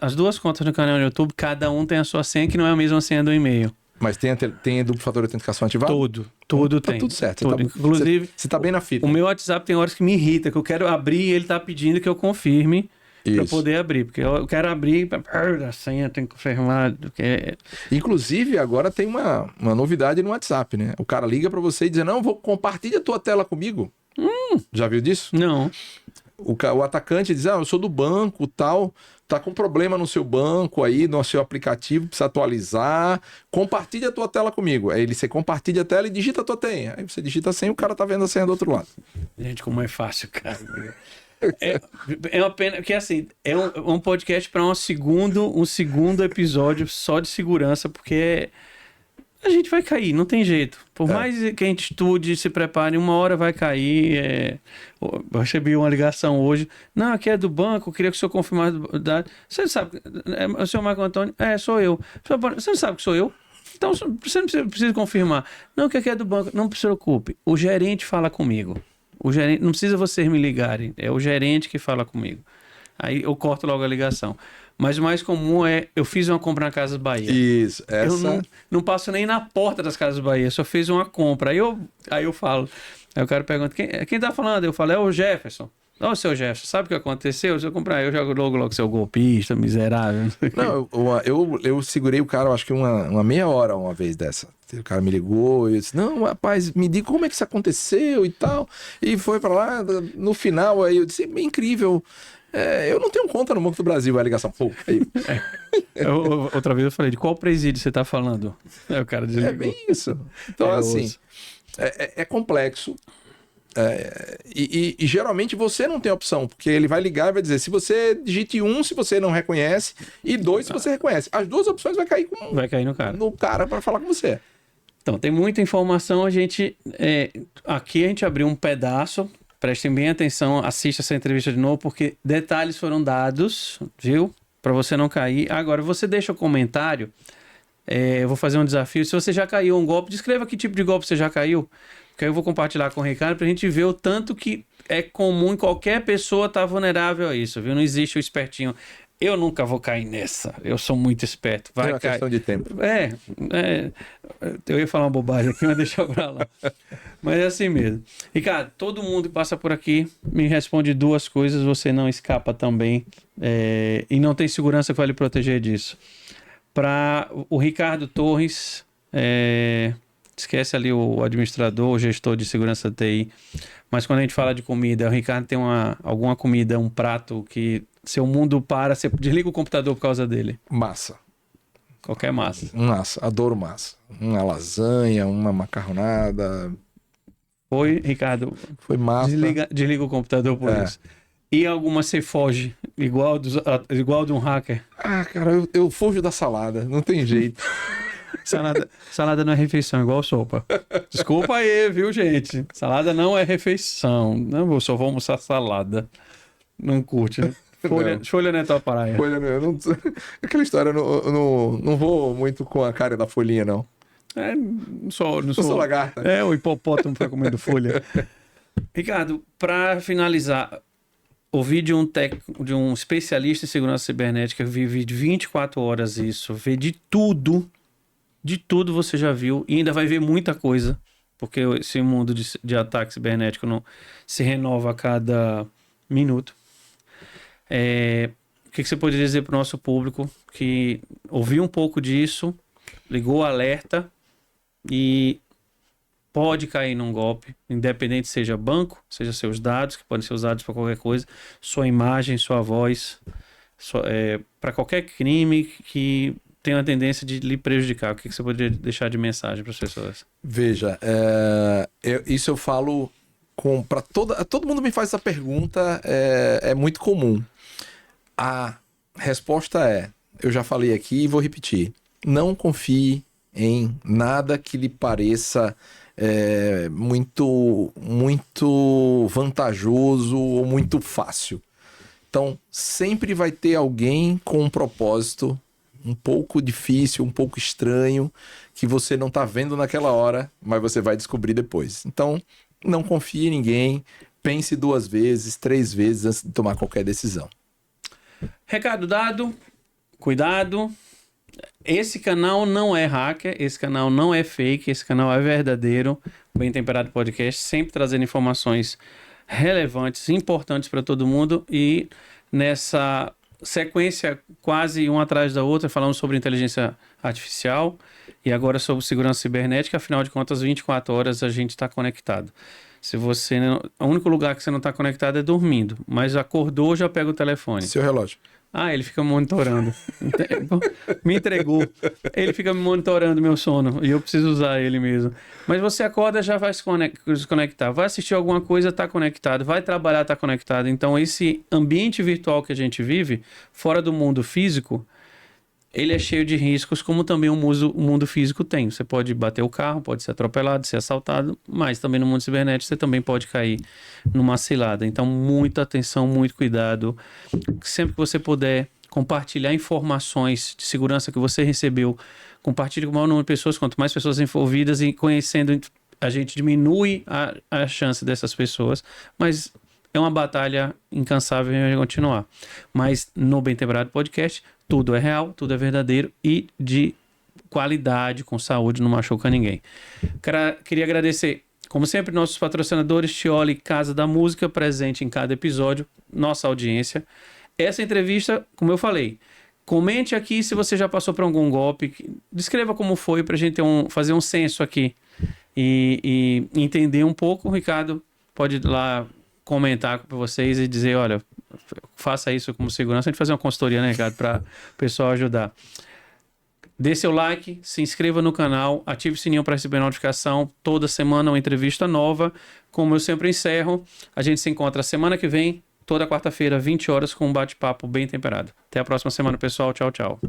as 2 contas no canal no YouTube, cada um tem a sua senha, que não é a mesma senha do e-mail. Mas tem duplo fator de autenticação ativado? Tudo Tá tem. tudo certo. Tudo. Inclusive, você tá bem na fita. o meu WhatsApp tem horas que me irrita, que eu quero abrir e ele tá pedindo que eu confirme para poder abrir. Porque eu quero abrir, a senha tem que confirmar. Inclusive, agora tem uma novidade no WhatsApp, né? O cara liga para você e diz, não, compartilha a tua tela comigo. Já viu disso? Não. O atacante diz, eu sou do banco, tal, tá com problema no seu banco aí, no seu aplicativo, precisa atualizar, compartilha a tua tela comigo. Aí você compartilha a tela e digita a tua senha. Aí você digita a senha e o cara tá vendo a senha do outro lado. Gente, como é fácil, cara. É uma pena, porque assim, é um podcast para um segundo episódio só de segurança, porque a gente vai cair, não tem jeito. Por mais que a gente estude, se prepare, uma hora vai cair. Eu recebi uma ligação hoje. Não, aqui é do banco, eu queria que o senhor confirmasse. Você não sabe, o senhor Marco Antônio? Sou eu. Você não sabe que sou eu? Então você não precisa confirmar. Não, que aqui é do banco. Não se preocupe. O gerente fala comigo. O gerente, não precisa vocês me ligarem. É o gerente que fala comigo. Aí eu corto logo a ligação. Mas o mais comum é, eu fiz uma compra na Casas Bahia. Isso, Eu não passo nem na porta das Casas Bahia, só fiz uma compra. Aí eu falo, aí o cara pergunta, quem tá falando? Eu falo, é o Jefferson. Ô, seu Jefferson, sabe o que aconteceu? Se eu comprar, eu jogo logo seu golpista, miserável. Não sei o quê. Não, eu segurei o cara, eu acho que uma meia hora uma vez dessa. O cara me ligou e eu disse, não, rapaz, me diga como é que isso aconteceu e tal. E foi pra lá, no final, aí eu disse, incrível. Eu não tenho conta no Banco do Brasil, a ligação. Pô, aí. Outra vez eu falei, de qual presídio você tá falando? Aí o cara desligou. É bem isso. Então, assim, osso. é complexo. E geralmente você não tem opção, porque ele vai ligar e vai dizer, se você digite 1, se você não reconhece, e 2, se você reconhece. As duas opções vai cair No cara. no cara para falar com você. Então, tem muita informação, aqui a gente abriu um pedaço, prestem bem atenção, assista essa entrevista de novo, porque detalhes foram dados, viu? Para você não cair. Agora, você deixa o comentário, eu vou fazer um desafio, se você já caiu um golpe, descreva que tipo de golpe você já caiu, porque aí eu vou compartilhar com o Ricardo pra gente ver o tanto que é comum, qualquer pessoa estar vulnerável a isso, viu? Não existe o espertinho. Eu nunca vou cair nessa. Eu sou muito esperto. Vai É uma cair. questão de tempo. Eu ia falar uma bobagem aqui, mas deixa pra lá. Mas é assim mesmo. Ricardo, todo mundo que passa por aqui me responde 2 coisas, você não escapa também. E não tem segurança que vai lhe proteger disso. Para o Ricardo Torres, esquece ali o administrador, o gestor de segurança TI. Mas quando a gente fala de comida, o Ricardo tem alguma comida, um prato que seu mundo para, você desliga o computador por causa dele. Massa. Qualquer massa. Massa. Adoro massa. Uma lasanha, uma macarronada. Foi, Ricardo? Foi massa. Desliga o computador por isso. E alguma você foge, igual de um hacker? Ah, cara, eu fujo da salada. Não tem jeito. Salada não é refeição, igual sopa. Desculpa aí, viu, gente? Salada não é refeição. Não, eu só vou almoçar salada. Não curte, né? Folha não é tua praia. Folha, eu não... Aquela história, eu não vou muito com a cara da folhinha, não. Não sou lagarta. O hipopótamo foi comendo folha. Ricardo, para finalizar, ouvi de um especialista em segurança cibernética, vive de 24 horas isso, vê de tudo você já viu e ainda vai ver muita coisa, porque esse mundo de ataque cibernético não se renova a cada minuto. O que você poderia dizer para o nosso público que ouviu um pouco disso, ligou o alerta e pode cair num golpe, independente seja banco, seja seus dados, que podem ser usados para qualquer coisa, sua imagem, sua voz, para qualquer crime que tem uma tendência de lhe prejudicar. O que você poderia deixar de mensagem para as pessoas? Veja, isso eu falo para todo mundo me faz essa pergunta, é muito comum. A resposta eu já falei aqui e vou repetir, não confie em nada que lhe pareça muito vantajoso ou muito fácil. Então, sempre vai ter alguém com um propósito um pouco difícil, um pouco estranho, que você não está vendo naquela hora, mas você vai descobrir depois. Então, não confie em ninguém, pense 2 vezes, 3 vezes antes de tomar qualquer decisão. Recado dado, cuidado. Esse canal não é hacker, esse canal não é fake, esse canal é verdadeiro. O Bem Temperado Podcast, sempre trazendo informações relevantes, importantes para todo mundo. E nessa sequência, quase uma atrás da outra, falamos sobre inteligência artificial e agora sobre segurança cibernética. Afinal de contas, 24 horas a gente está conectado. Se você não... O único lugar que você não está conectado é dormindo, mas acordou, já pega o telefone. Seu relógio. Ele fica monitorando. Me entregou. Ele fica me monitorando meu sono e eu preciso usar ele mesmo. Mas você acorda, já vai se conectar. Vai assistir alguma coisa, está conectado. Vai trabalhar, está conectado. Então, esse ambiente virtual que a gente vive, fora do mundo físico, ele é cheio de riscos, como também o mundo físico tem. Você pode bater o carro, pode ser atropelado, ser assaltado, mas também no mundo cibernético você também pode cair numa cilada. Então, muita atenção, muito cuidado. Sempre que você puder compartilhar informações de segurança que você recebeu, compartilhe com o maior número de pessoas. Quanto mais pessoas envolvidas e conhecendo, a gente diminui a chance dessas pessoas, mas é uma batalha incansável em continuar. Mas no Bem Temperado Podcast, tudo é real, tudo é verdadeiro e de qualidade, com saúde, não machuca ninguém. Queria agradecer Como sempre, nossos patrocinadores, Tioli Casa da Música, presente em cada episódio, nossa audiência. Essa entrevista, como eu falei, comente aqui se você já passou por algum golpe, descreva como foi para a gente fazer um censo aqui e entender um pouco. O Ricardo pode ir lá comentar para vocês e dizer, olha, faça isso como segurança. A gente fazer uma consultoria, né, Ricardo, para o pessoal ajudar. Dê seu like, se inscreva no canal, ative o sininho para receber notificação. Toda semana uma entrevista nova. Como eu sempre encerro, a gente se encontra semana que vem, toda quarta-feira, 20 horas, com um bate-papo bem temperado. Até a próxima semana, pessoal. Tchau, tchau.